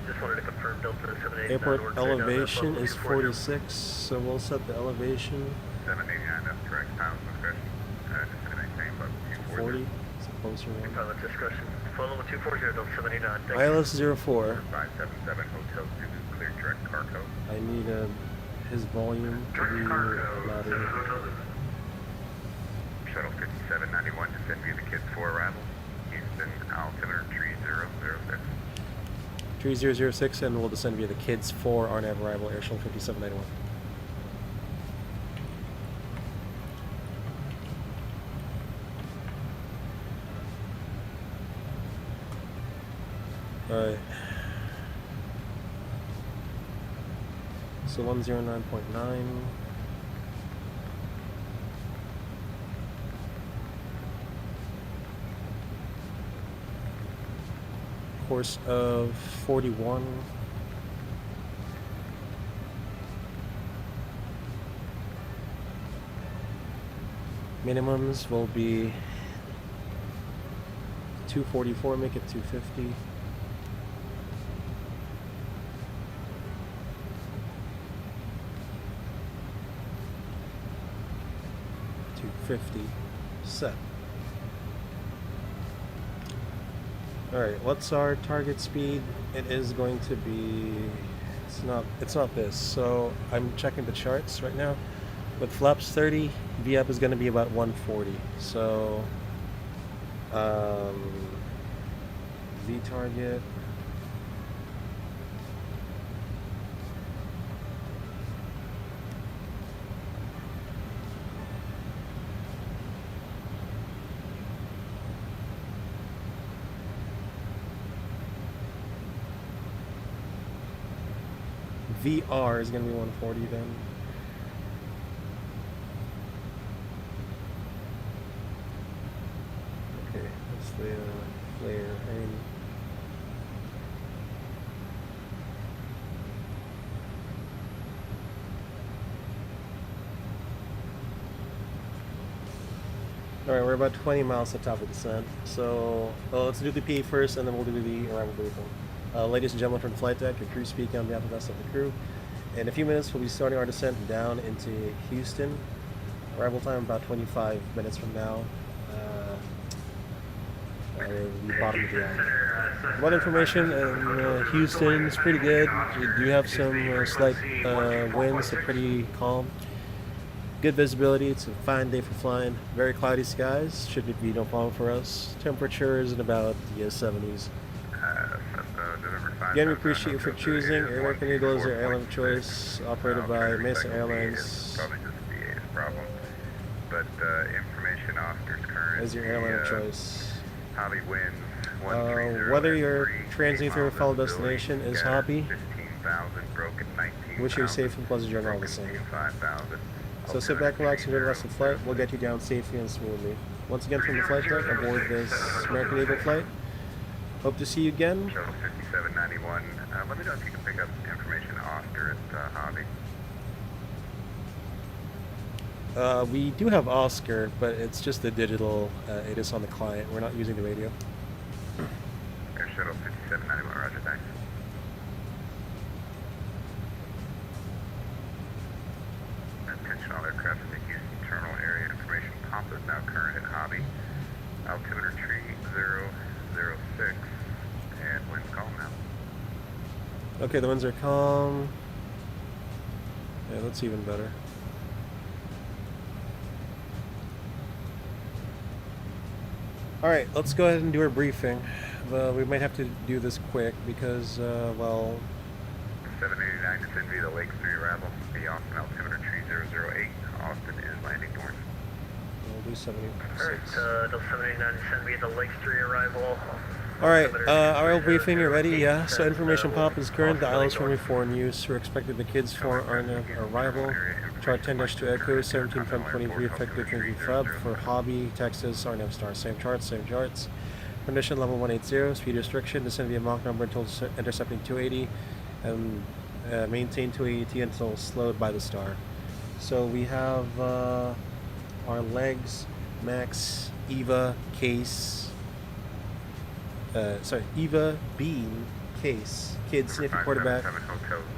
Just wanted to confirm Delta 789.
Airport elevation is 46, so we'll set the elevation
789, that's correct. Pounds discretion. Just to maintain, but
40. It's a closer one.
pilot discretion. Phone number 240, Delta 789.
ILS 04.
577 Hotel Zulu, clear direct cargo.
I need his volume to be louder.
Shuttle 5791, descend via the kids for arrival. Houston, altimeter 3006.
3006, and we'll descend via the kids for our nav arrival, Air Shuttle 5791. Alright. So 109.9. Course of 41. Minimums will be 244, make it 250. 50. Set. Alright, what's our target speed? It is going to be... It's not this. So I'm checking the charts right now. With flaps 30, VF is going to be about 140. So V target. VR is going to be 140 then. Okay, that's the flare. Alright, we're about 20 miles to top of descent. So, let's do the PA first and then we'll do the arrival briefing. Ladies and gentlemen from the flight deck, your crew speaking on behalf of the rest of the crew. In a few minutes, we'll be starting our descent down into Houston. Arrival time about 25 minutes from now. The bottom of the island. Weather information in Houston is pretty good. We do have some slight winds, so pretty calm. Good visibility. It's a fine day for flying. Very cloudy skies. Should be no problem for us. Temperature is in about the 70s. Again, we appreciate you for choosing Air American Eagle as your airline of choice, operated by Mesa Airlines.
Probably just VA's problem. But information Oscar's current.
As your airline of choice.
Hobby wins.
Whether your transit or final destination is Hobby, wish you a safe and pleasant journey all the same. So sit back, relax, and enjoy the rest of the flight. We'll get you down safely and smoothly. Once again from the flight deck, aboard this American Eagle flight. Hope to see you again.
Shuttle 5791. Let me know if you can pick up information Oscar at Hobby.
We do have Oscar, but it's just the digital. It is on the client. We're not using the radio.
Air Shuttle 5791, roger, thanks. Attention all aircraft in the Houston terminal area. Information pump is now current at Hobby. Altimeter tree 006. And wind's calm now.
Okay, the winds are calm. Yeah, that's even better. Alright, let's go ahead and do our briefing. We might have to do this quick because, well...
789 descend via the Lake 3 arrival. Be Austin, altimeter tree 008. Austin is landing north.
We'll do 76.
Alright, Del 789 descend via the Lake 3 arrival.
Alright, RL briefing, you're ready? Yeah, so information pop is current. The ILS runway 4 in use. We're expecting the kids for our arrival. Chart 10-2 Echo, 17 from 23, effective 23 Feb. For Hobby, Texas, RNF star. Same charts, same charts. Condition level 180, speed restriction, descend via Mach number until intercepting 280, and maintain 280 until slowed by the star. So we have our legs, Max, Eva, Case, Eva, Bean, Case, Kid, Sniffy, Quarterback,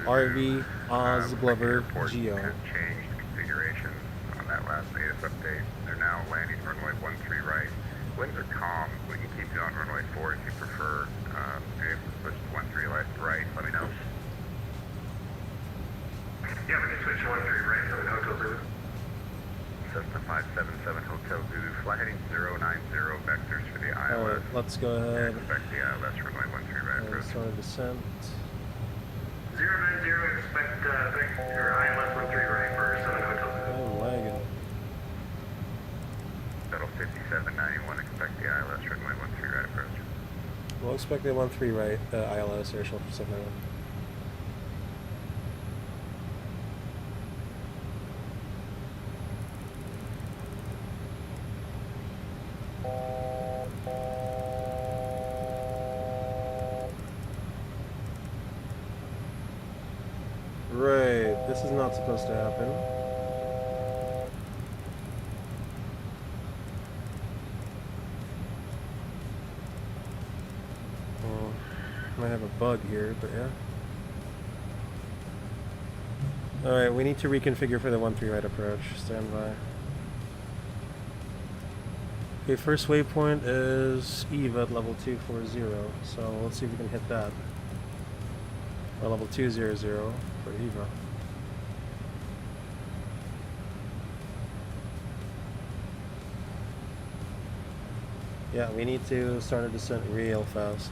RV, Oz, Glover, Geo.
Changed configuration on that last latest update. They're now landing runway 13 right. Winds are calm. We can keep you on runway 4 if you prefer. If you switch to 13 left right, let me know. Yeah, we can switch to 13 right to the Hotel Zulu. Cessna 577 Hotel Zulu, flight heading 090 vectors for the ILS.
Alright, let's go ahead.
Expect the ILS runway 13 right approach.
Start of descent.
090, expect your ILS 13 right for 7 Hotel Zulu.
I'm lagging.
Shuttle 5791, expect the ILS runway 13 right approach.
We'll expect the 13 right, ILS air shuttle 791. Right, this is not supposed to happen. Well, might have a bug here, but yeah. Alright, we need to reconfigure for the 13 right approach. Stand by. Okay, first waypoint is Eva at level 240, so let's see if we can hit that. Or level 200 for Eva. Yeah, we need to start a descent real fast.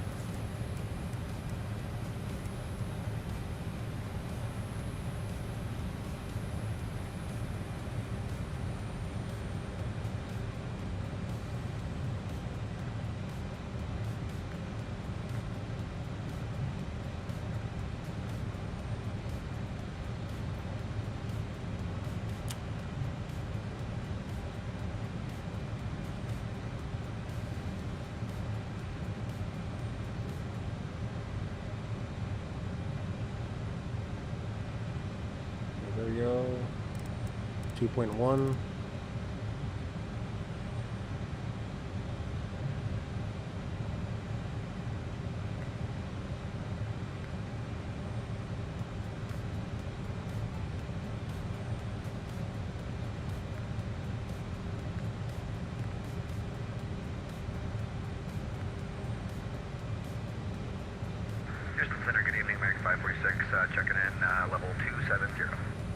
There we go. 2.1.
Houston Center, good evening, American 546, checking in, level 270.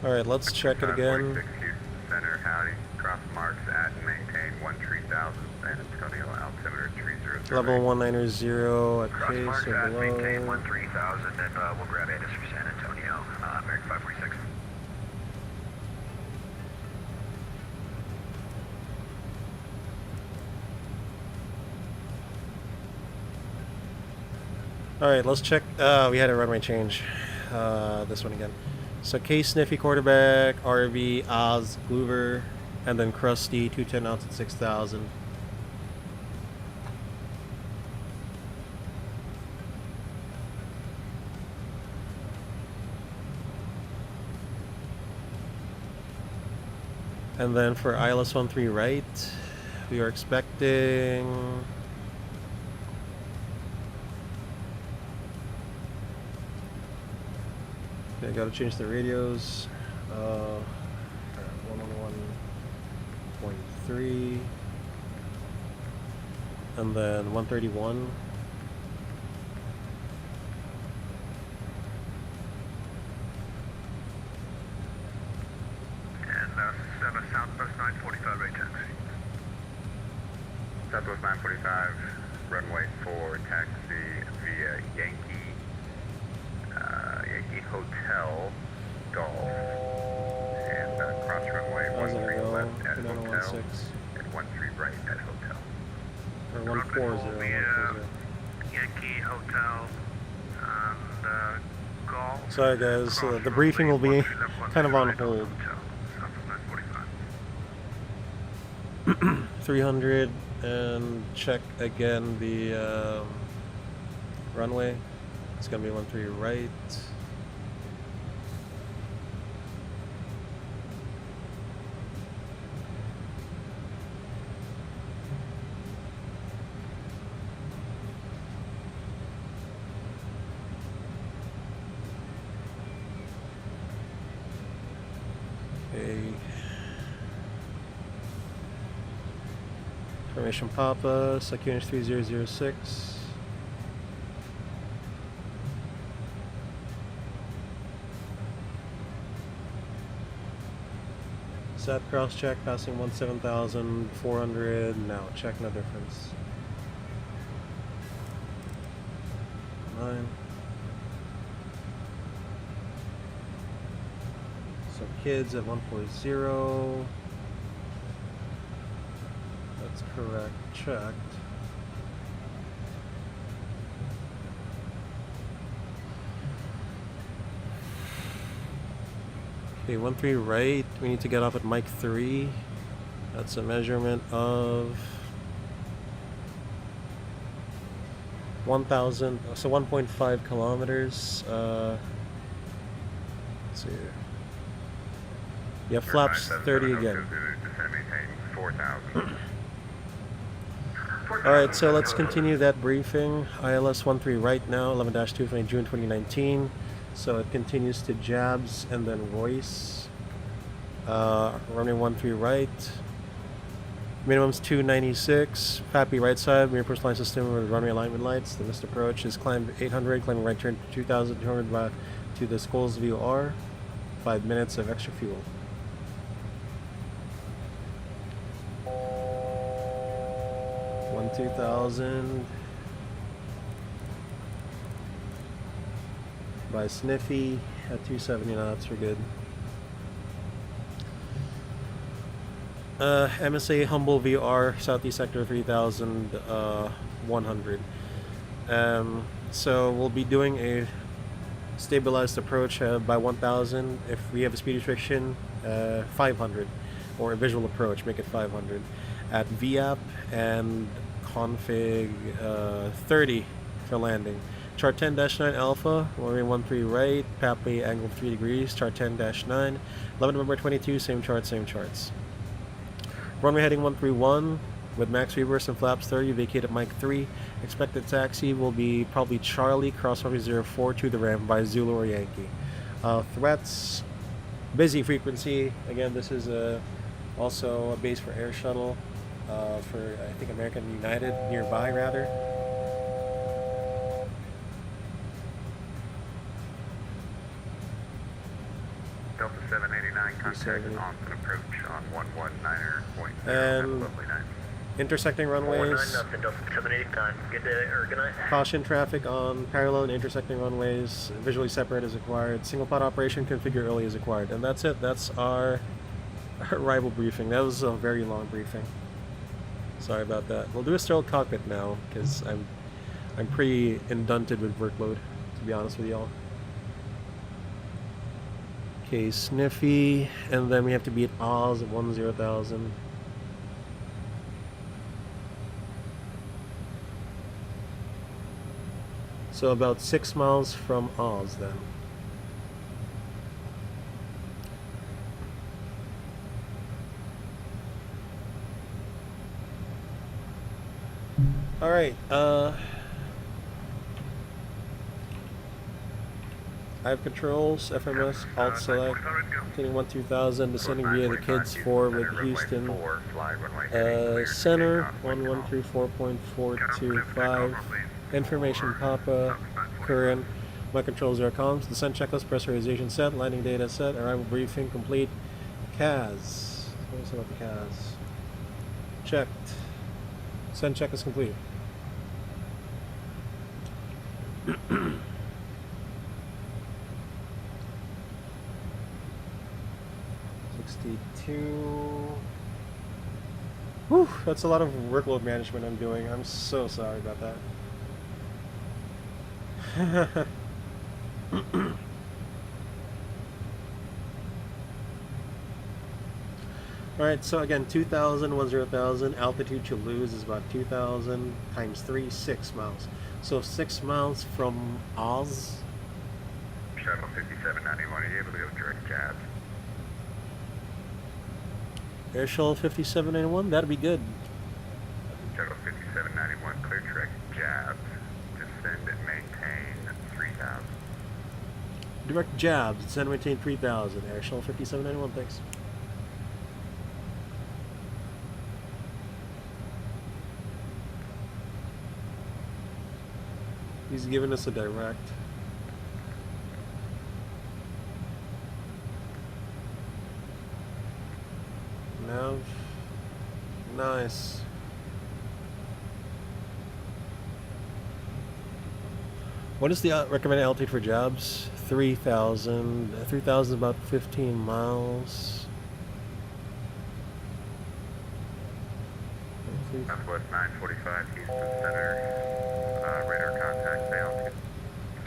Alright, let's check it again.
546 Houston Center, howdy. Cross marks at and maintain 13,000, San Antonio, altimeter 300.
Level 190 at
Cross
pace
marks
or
at maintain
below.
13,000, and we'll grab Andes for San Antonio, American 546.
Alright, let's check. We had a runway change. This one again. So K Sniffy quarterback, RV, Oz, Gloover, and then Krusty, 210 out at 6,000. And then for ILS 13 right, we are expecting. Okay, gotta change the radios. 111.3, and then 131.
And 7 Southwest 945 right taxi. Southwest 945, runway 4, taxi via Yankee Hotel, Golf, and cross runway
How's that
13
go?
left at Hotel,
2116.
and 13 right at Hotel.
Or 140.
Yankee Hotel and Golf.
Sorry guys, the briefing will be kind of on hold. 300 and check again the runway. It's gonna be 13 right. Formation Papa, Secunus 3006. Set cross check, passing 17,400. Now check no difference. 9. So kids at 140. That's correct. Checked. Okay, 13 right. We need to get off at Mike 3. That's a measurement of 1,000, so 1.5 kilometers. Let's see. Yeah, flaps 30 again. Alright, so let's continue that briefing. ILS 13 right now, 11-2 from June 2019. So it continues to Jabs and then Royce. Running 13 right. Minimum's 296. Happy right side. Mirror push line system with runway alignment lights. The missed approach is climb 800. Climbing right turn 2,200 to the Skulls View R. 5 minutes of extra fuel. One 2,000. By Sniffy at 270 knots. We're good. MSA Humble VR Southeast Sector 3,100. So we'll be doing a stabilized approach by 1,000. If we have a speed restriction, 500, or a visual approach, make it 500 at VAP and config 30 for landing. Chart 10-9 Alpha, runway 13 right, Pape angle 3 degrees, chart 10-9, 11 November 22, same chart, same charts. Runway heading 131 with max reverse and flaps 30, vacated Mike 3. Expected taxi will be probably Charlie, cross runway 04 to the ramp by Zulu or Yankee. Threats, busy frequency. Again, this is also a base for air shuttle for, I think, American United, nearby rather.
Delta 789, contact on an approach on 119.0.
And
Lovely night.
intersecting runways.
nothing, Delta 789. Good day, or good night.
Caution traffic on parallel and intersecting runways. Visually separate is acquired. Single pod operation configure early is acquired. And that's it. That's our arrival briefing. That was a very long briefing. Sorry about that. We'll do a sterile cockpit now because I'm pretty inundated with workload, to be honest with y'all. Okay, Sniffy, and then we have to beat Oz at 10,000. So about 6 miles from Oz then. All right. I have controls, FMS, Alt Select, hitting 1-2000, descending via the Kids 4 with Houston. Center 1134.425. Information Papa, current. My controls are comms. Descent checklist, pressurization set, landing data set, arrival briefing complete. CAS. What is about the CAS? Checked. Descent checklist complete. 62. Whew, that's a lot of workload management I'm doing. I'm so sorry about that. Alright, so again, 2,000, 10,000. Altitude to lose is about 2,000 times 3, 6 miles. So 6 miles from Oz.
Shuttle 5791, are you able to go direct jabs?
Air Shuttle 5791, that'd be good.
Shuttle 5791, clear direct jabs. Descend and maintain 3,000.
Direct jabs, descend and maintain 3,000. Air Shuttle 5791, thanks. He's giving us a direct. Nav. Nice. What is the recommended altitude for jobs? 3,000. 3,000 is about 15 miles.
Southwest 945, Houston Center. Radar contact, stay altitude.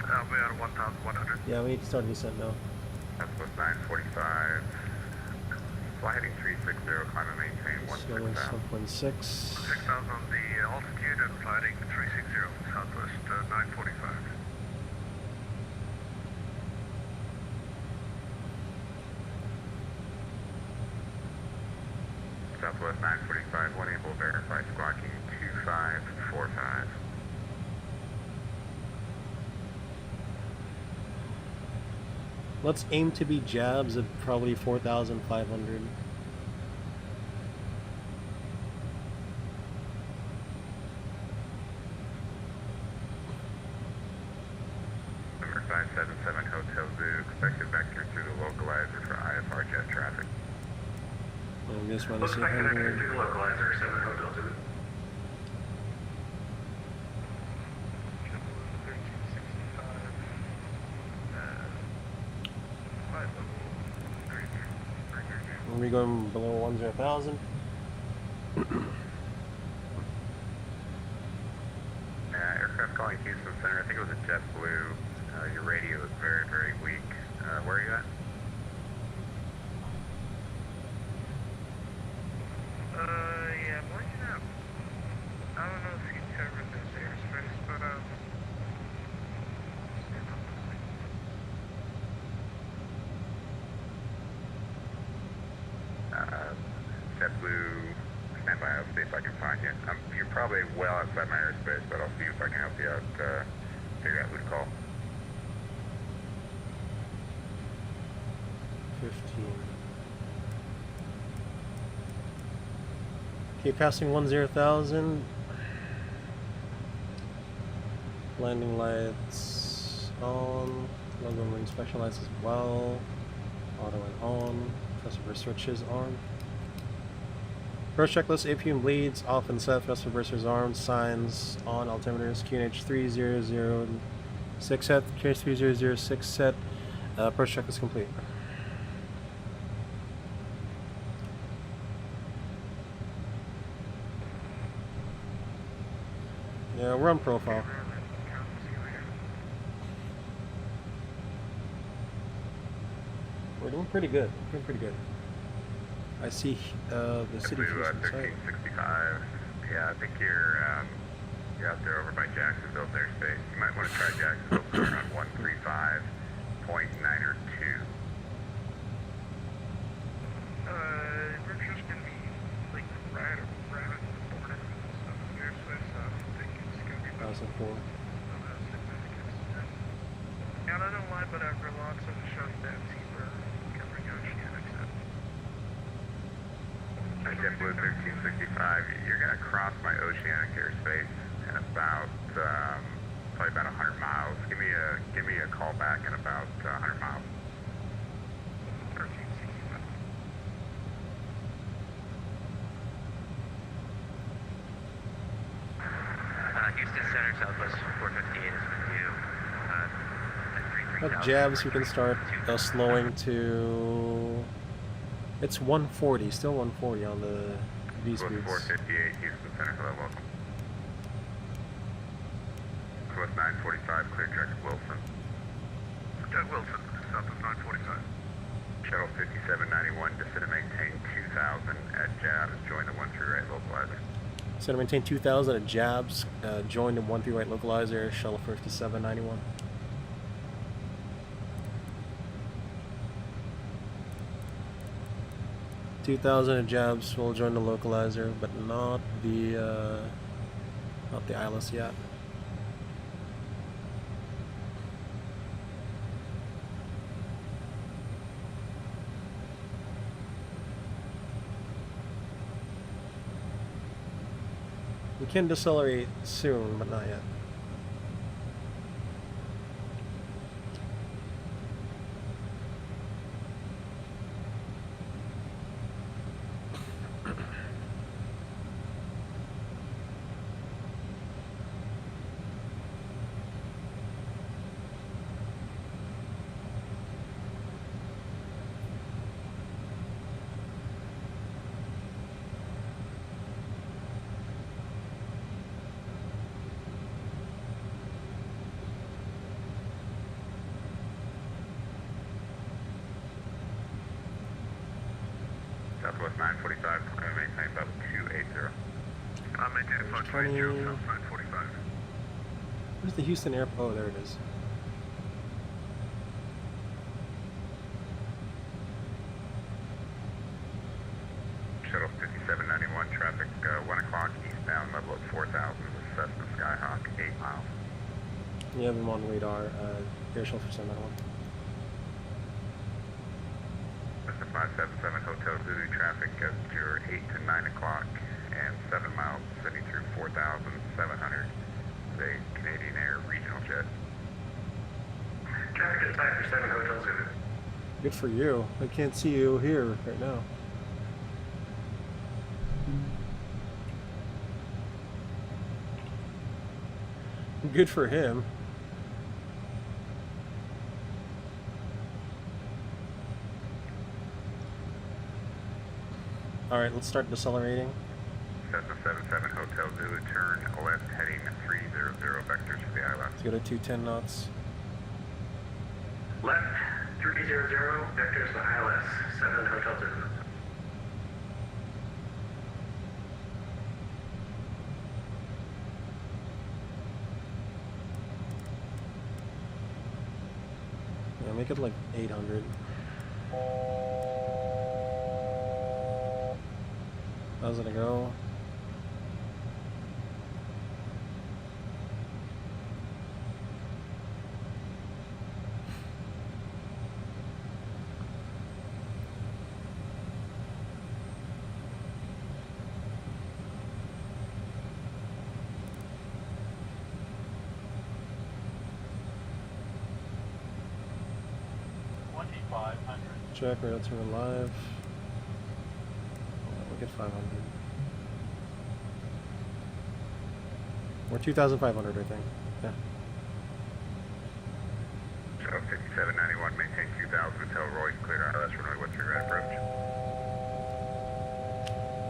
I'll be on 1,100.
Yeah, we need to start descent now.
Southwest 945. Fly heading 360, climb and maintain
Snowing
16,000.
1.6.
6,000 on the altitude and flying 360, Southwest 945.
Southwest 945, one able to verify squawking 2545.
Let's aim to be jabs at probably 4,500.
7577 Hotel Zoo, expected vector through the localizer for IFR jet traffic.
And this one is
Looks like the vector
800.
through the localizer, 7 Hotel Zoo.
Are we going below 10,000?
Aircraft calling Houston Center, I think it was a JetBlue. Your radio is very, very weak. Where are you at?
Yeah, I'm looking up. I don't know if you covered this airspace, but,
JetBlue, stand by, I'll see if I can find you. You're probably well outside my airspace, but I'll see if I can help you out, figure out who to call.
15. Okay, passing 10,000. Landing lights on. Logo ring special lights as well. Auto and on. Thrust reverser switches on. First checklist, APU and bleeds off and set. Thrust reversers armed. Signs on. Altimeters QNH 3006 set. QNH 3006 set. First checklist complete. Yeah, we're on profile. We're doing pretty good. Doing pretty good. I see the city
JetBlue,
Houston site.
1365. Yeah, I think you're out there over by Jacksonville's airspace. You might want to try Jacksonville turn on 135.9 or 2.
we're just gonna be, like, right at the border with some airspace, so I don't think it's gonna be much
1004.
of a significance. Yeah, I don't lie, but I've lots of shutdowns here covering oceanics.
JetBlue 1365, you're going to cross my oceanic airspace in about, probably about 100 miles. Give me a call back in about 100 miles.
1365.
Houston Center, Southwest 458 is with you.
At jabs, we can start slowing to. It's 140, still 140 on the V
Southwest
speeds.
458, Houston Center, hello, welcome. Southwest 945, clear direct Wilson.
Doug Wilson, Southwest 945.
Shuttle 5791, descend and maintain 2000 at jabs, join the 13 right localizer.
So to maintain 2,000 at jabs, join the 13 right localizer, shuttle 5791. $2,000 at jabs will join the localizer, but not the ILS yet. We can decelerate soon, but not yet.
Southwest 945, maintain level 280.
I'm maintaining flight
20.
22, South 945.
Where's the Houston airport? Oh, there it is.
Shuttle 5791, traffic 1 o'clock eastbound, level of 4,000, Cessna Skyhawk, 8 miles.
You have him on radar, air shuttle for 791.
Cessna 577, Hotel Zulu, traffic your 8 to 9 o'clock and 7 miles, sending through 4,700, the Canadian Air regional jet.
5 for 7 Hotel Zulu.
Good for you. I can't see you here right now. Good for him. Alright, let's start decelerating.
Cessna 77 Hotel Zulu, turn left heading 300 vectors for the ILS.
Let's go to 210 knots.
Left 300, vectors to ILS, 7 Hotel Zulu.
Yeah, make it like 800. How's it gonna go? Check, we're to live. We'll get 500. Or 2,500, I think. Yeah.
So 5791, maintain 2000 until Roy's cleared ILS runway 13 right approach.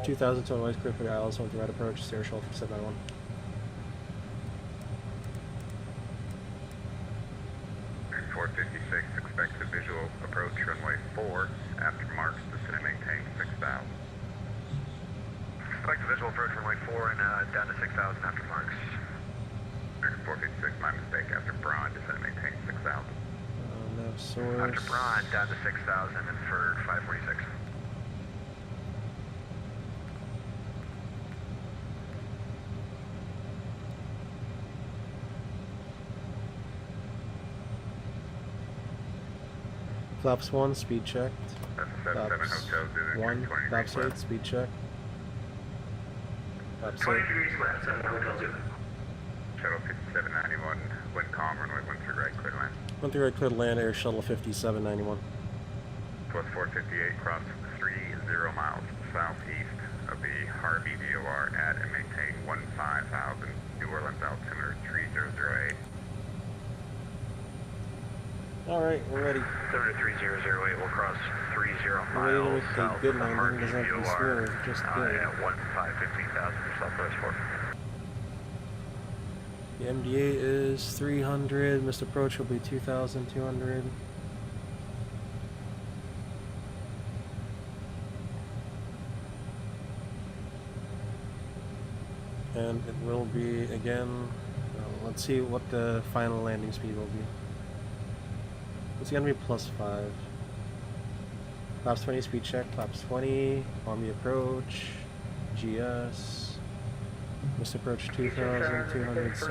2,000 total noise clear for the ILS 13 right approach, Sierra Shoal for 791.
And 456, expect the visual approach runway 4 after marks, descend and maintain 6000.
Expect the visual approach runway 4 and down to 6,000 after marks.
456, my mistake, after Braun, descend and maintain 6000.
Nav source.
After Braun, down to 6,000 and for 546.
Flaps 1, speed checked.
That's a 77
Flaps
Hotel Zulu,
1,
20
flaps
degrees
8,
left.
speed check. Flaps
20
8.
degrees left, 7 Hotel Zulu.
Shuttle 5791, wind calm, runway 13 right, clear to land.
13 right clear to land, Air Shuttle 5791.
Plus 458, cross 30 miles southeast of the Harvey VOR at and maintain 15,000, New Orleans altimeter 3008.
Alright, we're ready.
3008 will cross 30
We're ready to
miles
make a
south
good
of the
landing.
Harvey
Doesn't have to be
VOR
smooth, just good.
at 15,000 for Southwest 4.
The MDA is 300, missed approach will be 2,200. And it will be again, let's see what the final landing speed will be. It's gonna be +5. Flaps 20 speed check, flaps 20, Army approach, GS, missed approach 2,200 south.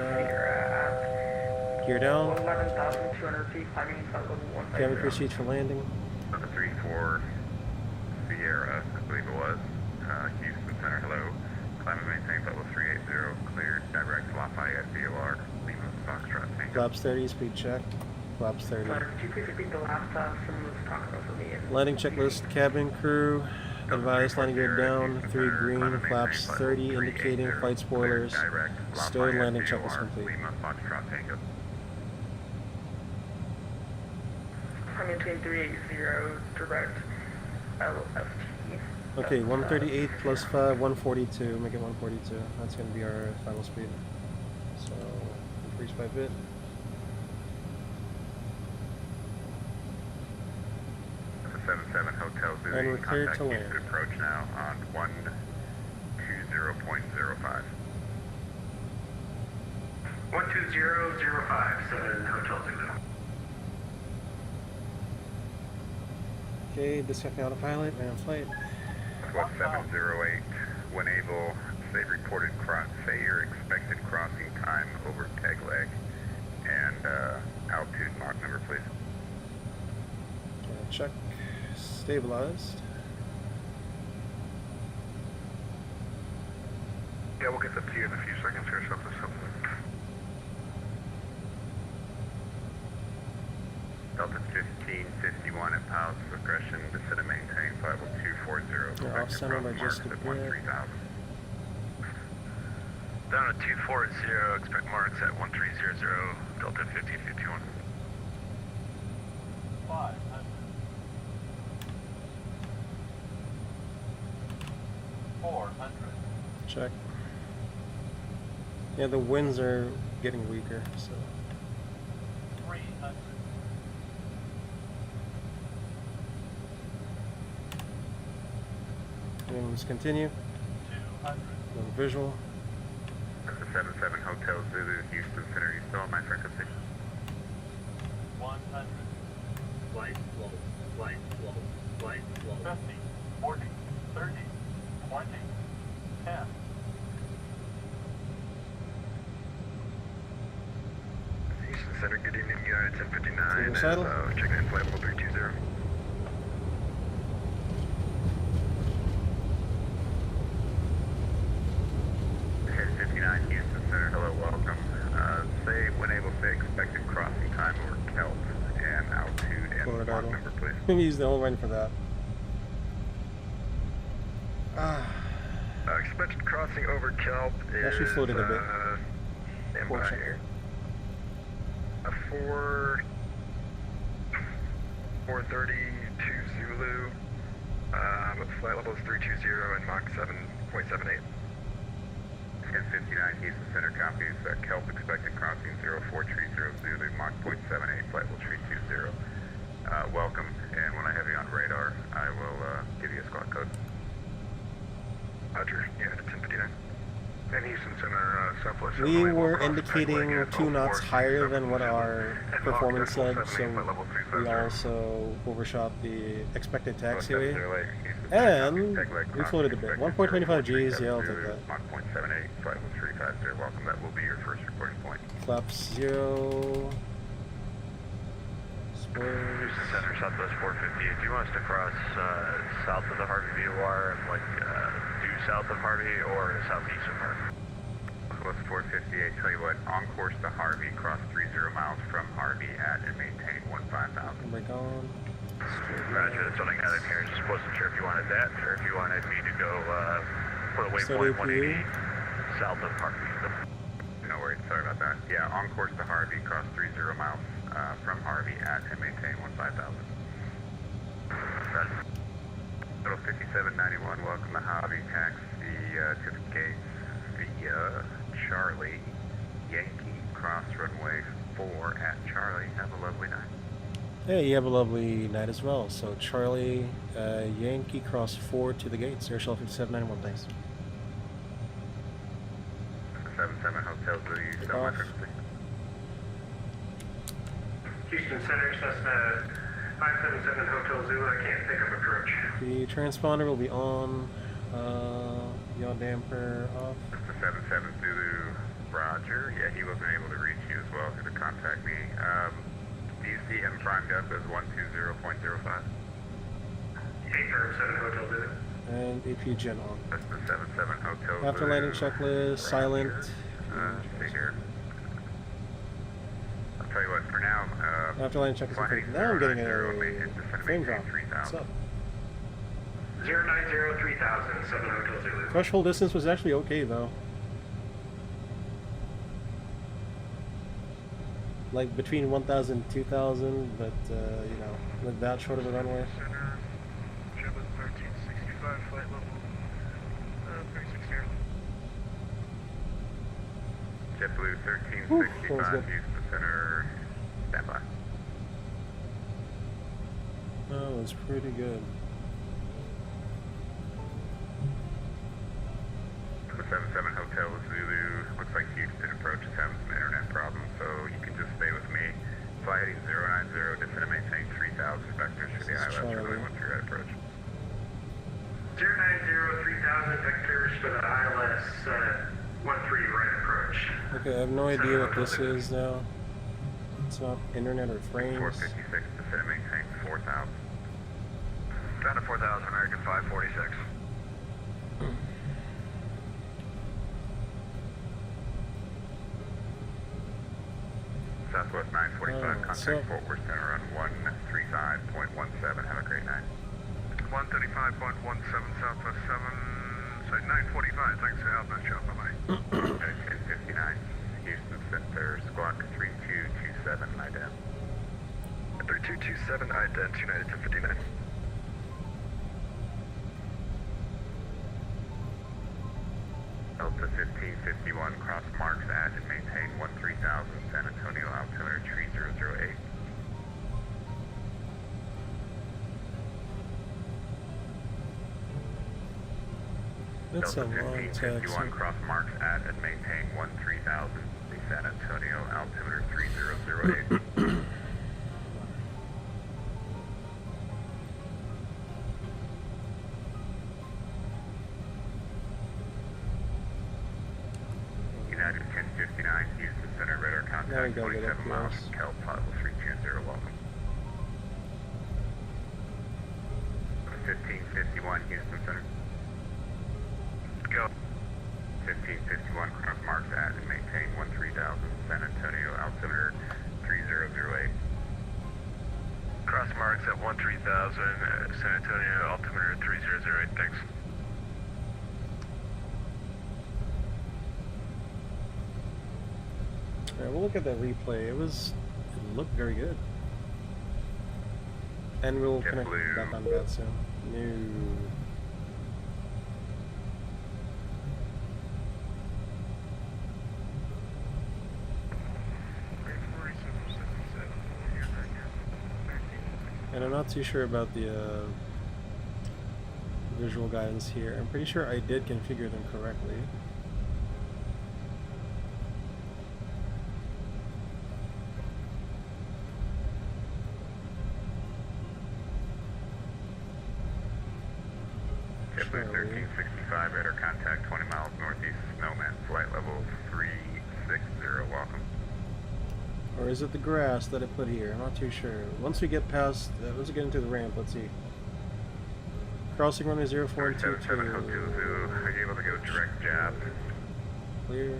Gear down.
11,200 feet, climbing inside level 1.
Cabin proceeds for landing.
Number 34 Sierra, I believe it was, Houston Center, hello. Climb and maintain level 380, cleared, direct Lafayette VOR, Lima Foxtrot Tango.
Flaps 30, speed check. Flaps 30.
Could you please repeat the last someone was talking about for me?
Landing checklist, cabin crew, advised landing gear down, 3 green, flaps 30 indicating flight spoilers, stowed landing checklist complete.
Lima Foxtrot Tango.
I'm maintain 380 direct LFT.
Okay, 138 plus 5, 142, make it 142. That's going to be our final speed. So, increase by bit.
That's a 77 Hotel Zulu.
And we're cleared
Contact
to land.
Houston approach now on 120.05.
12005, 7 Hotel Zulu.
Okay, disconnecting autopilot and flight.
What 708, when able, say reported say your expected crossing time over peg leg and altitude Mach number, please.
Check. Stabilized.
Yeah, we'll get that to you in a few seconds here, something. Delta 1551 at pilots progression, descend and maintain flight level 240.
You're off center by just a bit.
13,000.
Down at 240, expect marks at 1300, Delta 1551.
500.
Check. Yeah, the winds are getting weaker, so.
300.
And let's continue.
200.
Another visual.
Delta 77 Hotel Zulu, Houston Center. You still on my frequency?
100.
Flight slow, flight slow, flight slow.
50, 40, 30, 20, 10.
Houston Center, good evening, United 1059.
Recital.
Checking in flight level 320. Head 59, Houston Center, hello, welcome. Say, when able, say expected crossing time over Kelp and altitude and
Florida
block
idle.
number, please.
Maybe use the whole line for that.
Expected crossing over Kelp is...
Actually floated a bit.
Stand
Four
by
check.
here. A 432 Zulu. Flight level is 320 and Mach 7.78. 1059 Houston Center copies. Kelp expected crossing 0430 Zulu, Mach 0.78, flight level 320. Welcome, and when I have you on radar, I will give you a squawk code. Roger, yeah, 1059. And Houston Center, Southwest.
We were indicating 2 knots higher than what our performance said, so we also overshot the expected taxiway. And we floated a bit. 1.25 Gs, yeah, I'll take that.
Mach 0.78, flight level 350. Welcome, that will be your first reporting point.
Flaps 0. Spoilers.
Houston Center, Southwest 450. Do you want us to cross south of the Harvey VOR, like due south of Harvey or southeast of Harvey?
Southwest 458, tell you what, on course to Harvey, cross 30 miles from Harvey at and maintain 15,000.
Break on.
Roger, that's what I got in here. Just wasn't sure if you wanted that or if you wanted me to go for the
Steady
waypoint 180 south of Harvey.
No worries, sorry about that. Yeah, on course to Harvey, cross 30 miles from Harvey at and maintain 15,000.
Roger.
Total 5791, welcome to Harvey, taxi to the gates via Charlie, Yankee, cross runway 4 at Charlie. Have a lovely night.
Hey, you have a lovely night as well. So Charlie, Yankee, cross 4 to the gates. Airshell 5791, thanks.
77 Hotel Blue, you still on my frequency?
Houston Center, Cessna 577 Hotel Zulu, I can't pick up approach.
The transponder will be on. Yaw damper off.
Cessna 77 Zulu, Roger. Yeah, he wasn't able to reach you as well to contact me. Do you see him primed up as 120.05?
807 Hotel Zulu.
And AP gen on.
Cessna 77 Hotel
After
Zulu,
landing checklist,
Roger.
silent.
See here. I'll tell you what, for now,
After landing checklist,
flying
okay. Now I'm getting
090
a
maintain
frame drop.
3000.
What's up?
090 3000, 7 Hotel Zulu.
Threshold distance was actually okay though. Like between 1,000 and 2,000, but you know, with that short of a runway.
Center, Jebus 1365, flight level 360.
JetBlue
Whew, that was
1365,
good.
Houston Center, stand by.
That was pretty good.
77 Hotel Zulu, looks like Houston approach is having some internet problems, so you can just stay with me. Fly heading 090, descend and maintain 3,000 vectors for the
This is
ILS
Charlie.
really once you're at approach.
090 3000 vectors for the ILS 13 right approach.
Okay, I have no idea what this is now. It's not internet or frames.
456, descend and maintain 4,000.
Down to 4,000, American 546.
Southwest 945, contact
so-
Fort Worth Center on 135.17. Have a great night.
135.17 Southwest 7, sorry, 945. Thanks for helping us, Joe. Bye-bye.
1059, Houston Center, Squawk 3227, ident.
3227, ident, United 1059.
Delta 1551, cross marks at and maintain 13,000, San Antonio, altimeter 3008.
That's a
Delta
long
1551,
taxi.
cross marks at and maintain 13,000, San Antonio, altimeter 3008. United 1059, Houston Center, radar
Now we
contact
gotta get up
27 miles
close.
from Cal Plaza 320, welcome. 1551, Houston Center.
Go.
1551, cross marks at and maintain 13,000, San Antonio, altimeter 3008.
Cross marks at 13,000, San Antonio, altimeter 3008. Thanks.
Alright, we'll look at that replay. It looked very good. And we'll connect
JetBlue.
back on VATSIM. No. And I'm not too sure about the visual guidance here. I'm pretty sure I did configure them correctly.
JetBlue 1365, radar contact 20 miles northeast, Snowman, flight level 360, welcome.
Or is it the grass that I put here? I'm not too sure. Once we get past, once we get into the ramp, let's see. Crossing runway 0422.
7 Hotel Zulu, are you able to go direct jab?
Clear.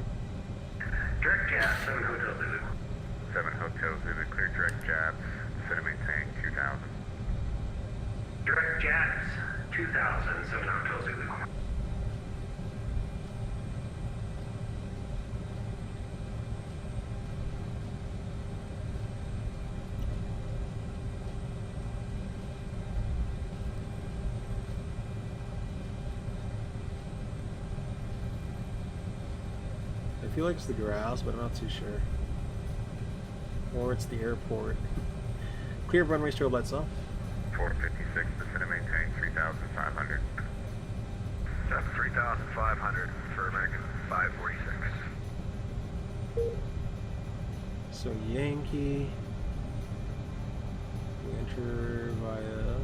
Direct jab, 7 Hotel Zulu. 7 Hotel Zulu, clear direct jabs, set and maintain 2000.
Direct jabs, 2000, 7 Hotel Zulu.
I feel like it's the grass, but I'm not too sure. Or it's the airport. Clear runway strobe lights off.
456, descend and maintain 3,500.
That's 3,500 for American 546.
So Yankee. We enter via.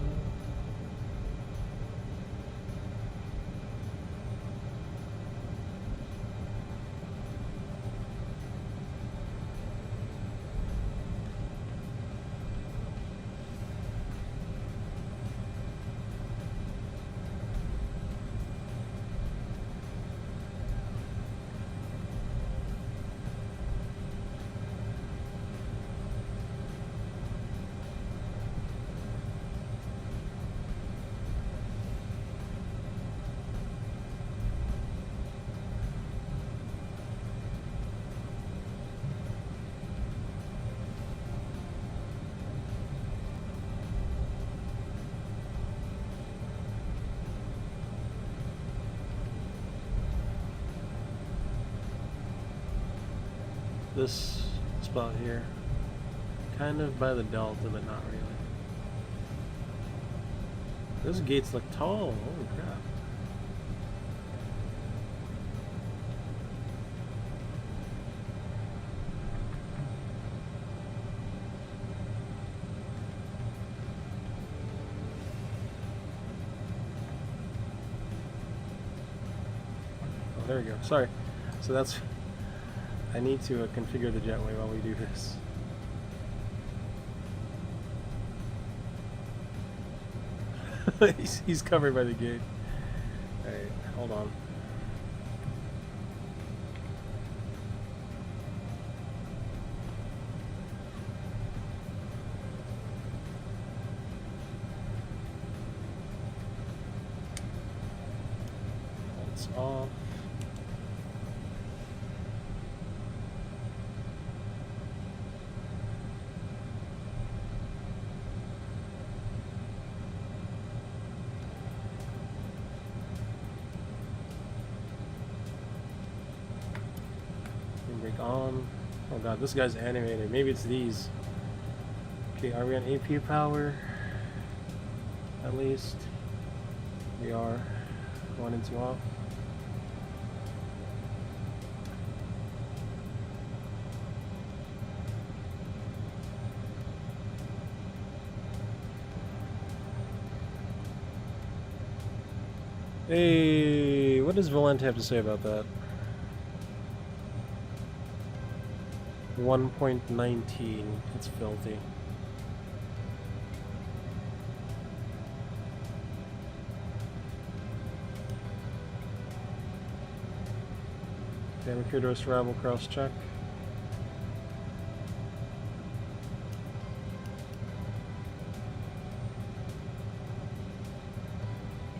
This spot here. Kind of by the Delta, but not really. Those gates look tall. Holy crap. Oh, there we go. Sorry. So that's... I need to configure the jetway while we do this. he's covered by the gate. Alright, hold on. off. Brake on. Oh god, this guy's animated. Maybe it's these. Okay, are we on APU power? At least. We are. 1 and 2 off. Hey, what does Valente have to say about that? 1.19. It's filthy. Okay, Mercurius Rabble cross check.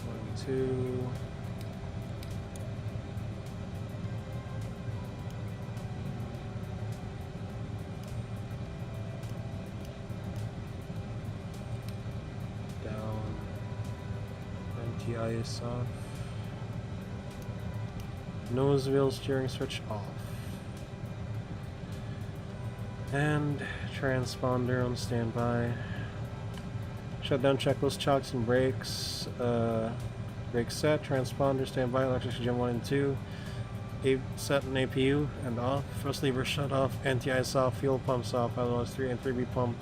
One, two. Down. MTI is off. Nose wheel steering switch off. And transponder on standby. Shutdown checklist, chocks and brakes. Brake set, transponder standby, electric gen 1 and 2. Set and APU and off. First lever shut off, anti-ice off, fuel pumps off, otherwise 3 and 3B pump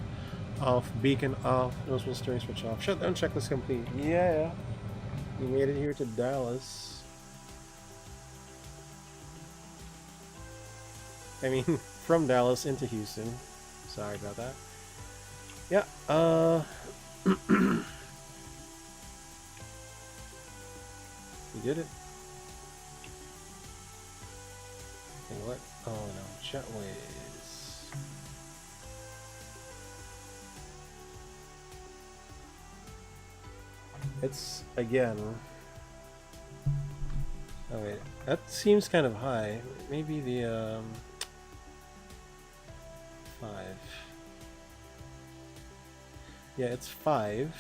off, beacon off, nose wheel steering switch off. Shutdown checklist complete. Yeah! We made it here to Dallas. I mean, from Dallas into Houston. Sorry about that. Yeah, we did it. And what? Oh no, jetways. It's, again... Oh wait, that seems kind of high. Maybe the, 5. Yeah, it's 5.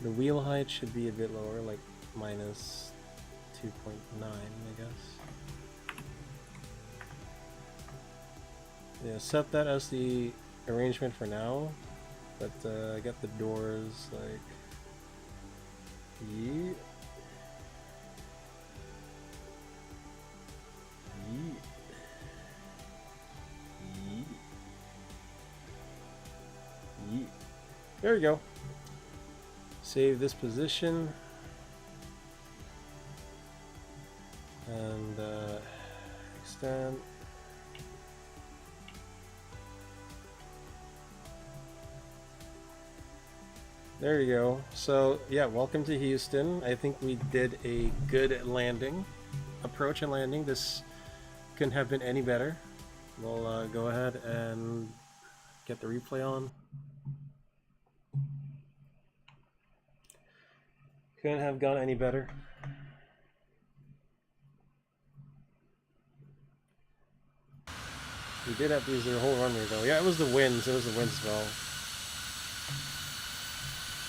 The wheel height should be a bit lower, like minus 2.9, I guess. Yeah, set that as the arrangement for now, but I got the doors like... Yeah. There we go. Save this position. And extend. There you go. So, yeah, welcome to Houston. I think we did a good landing. Approach and landing. This couldn't have been any better. We'll go ahead and get the replay on. Couldn't have gone any better. We did have to use the whole runway though. Yeah, it was the winds. It was the wind spell.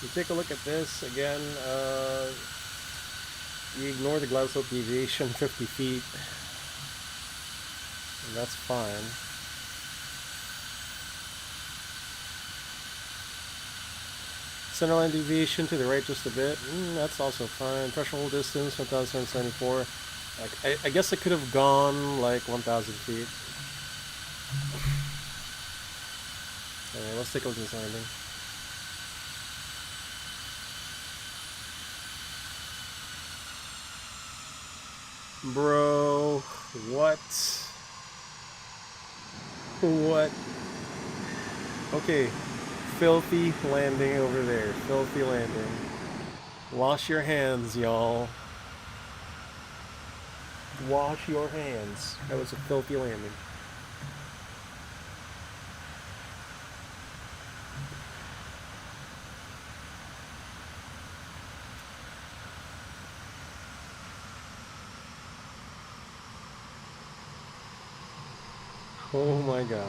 You take a look at this again. You ignore the glide slope deviation, 50 feet. And that's fine. Centerline deviation to the right just a bit. That's also fine. Threshold distance 1,774. I guess it could have gone like 1,000 feet. Alright, let's take a look at this landing. Bro, what? What? Okay. Filthy landing over there. Filthy landing. Wash your hands, y'all. Wash your hands. That was a filthy landing. Oh my gosh.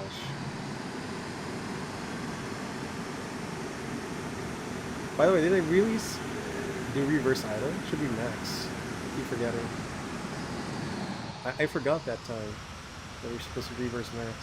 By the way, did they really do reverse idle? Should be max. I keep forgetting. I forgot that time that we're supposed to reverse max.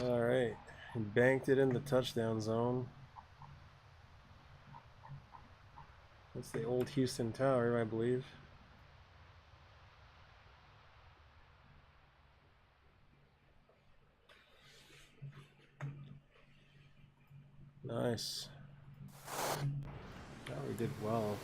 Alright, banked it in the touchdown zone. That's the old Houston Tower, I believe. Nice. Oh, we did well.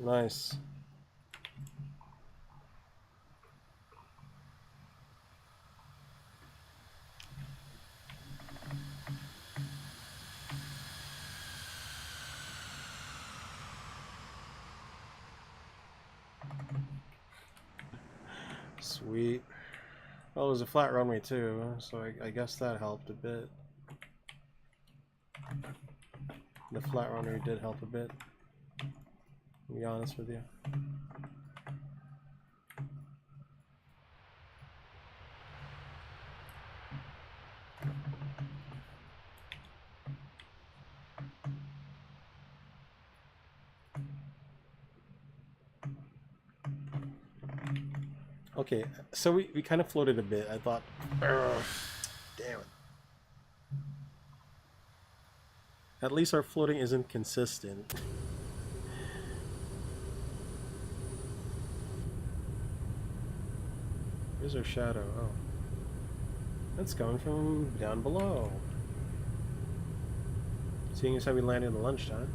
Nice. Sweet. Well, it was a flat runway too, so I guess that helped a bit. The flat runway did help a bit, to be honest with you. Okay, so we kind of floated a bit. I thought, damn it. At least our floating isn't consistent. Where's our shadow? Oh. That's coming from down below. Seeing as how we landed at lunchtime.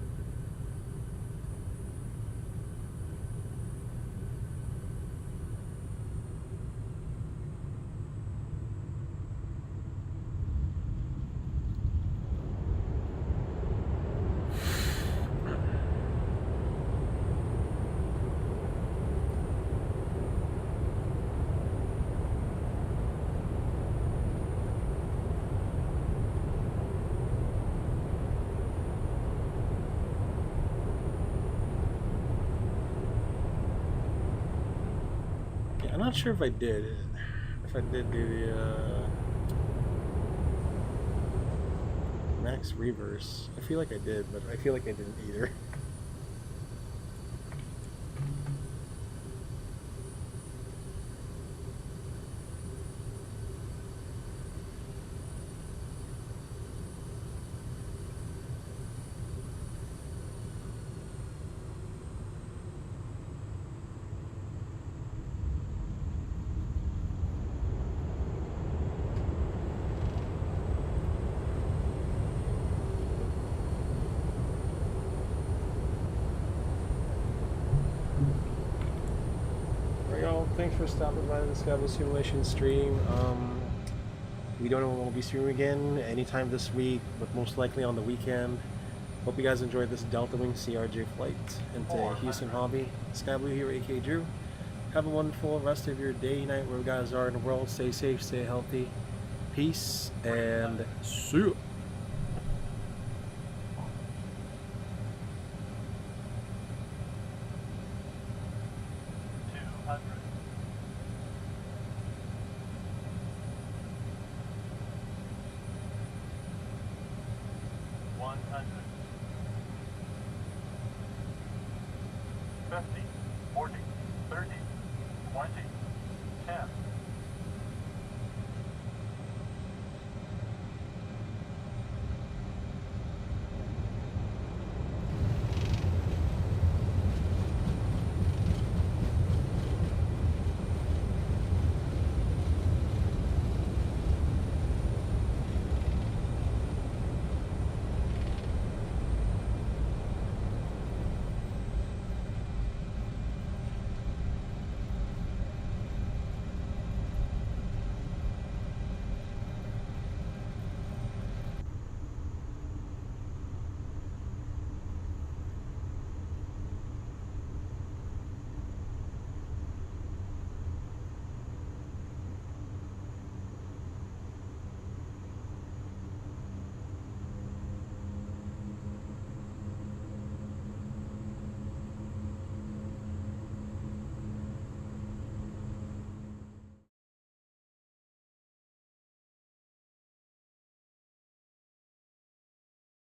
I'm not sure if I did. If I did do the max reverse. I feel like I did, but I feel like I didn't either. Thanks for stopping by the SkyBloo simulation stream. We don't know when we'll be streaming again anytime this week, but most likely on the weekend. Hope you guys enjoyed this DeltaWing CRJ flight into Houston Hobby. SkyBloo here, KHOU. Have a wonderful rest of your day, night, wherever you guys are in the world. Stay safe, stay healthy. Peace, and see you.
Fifty.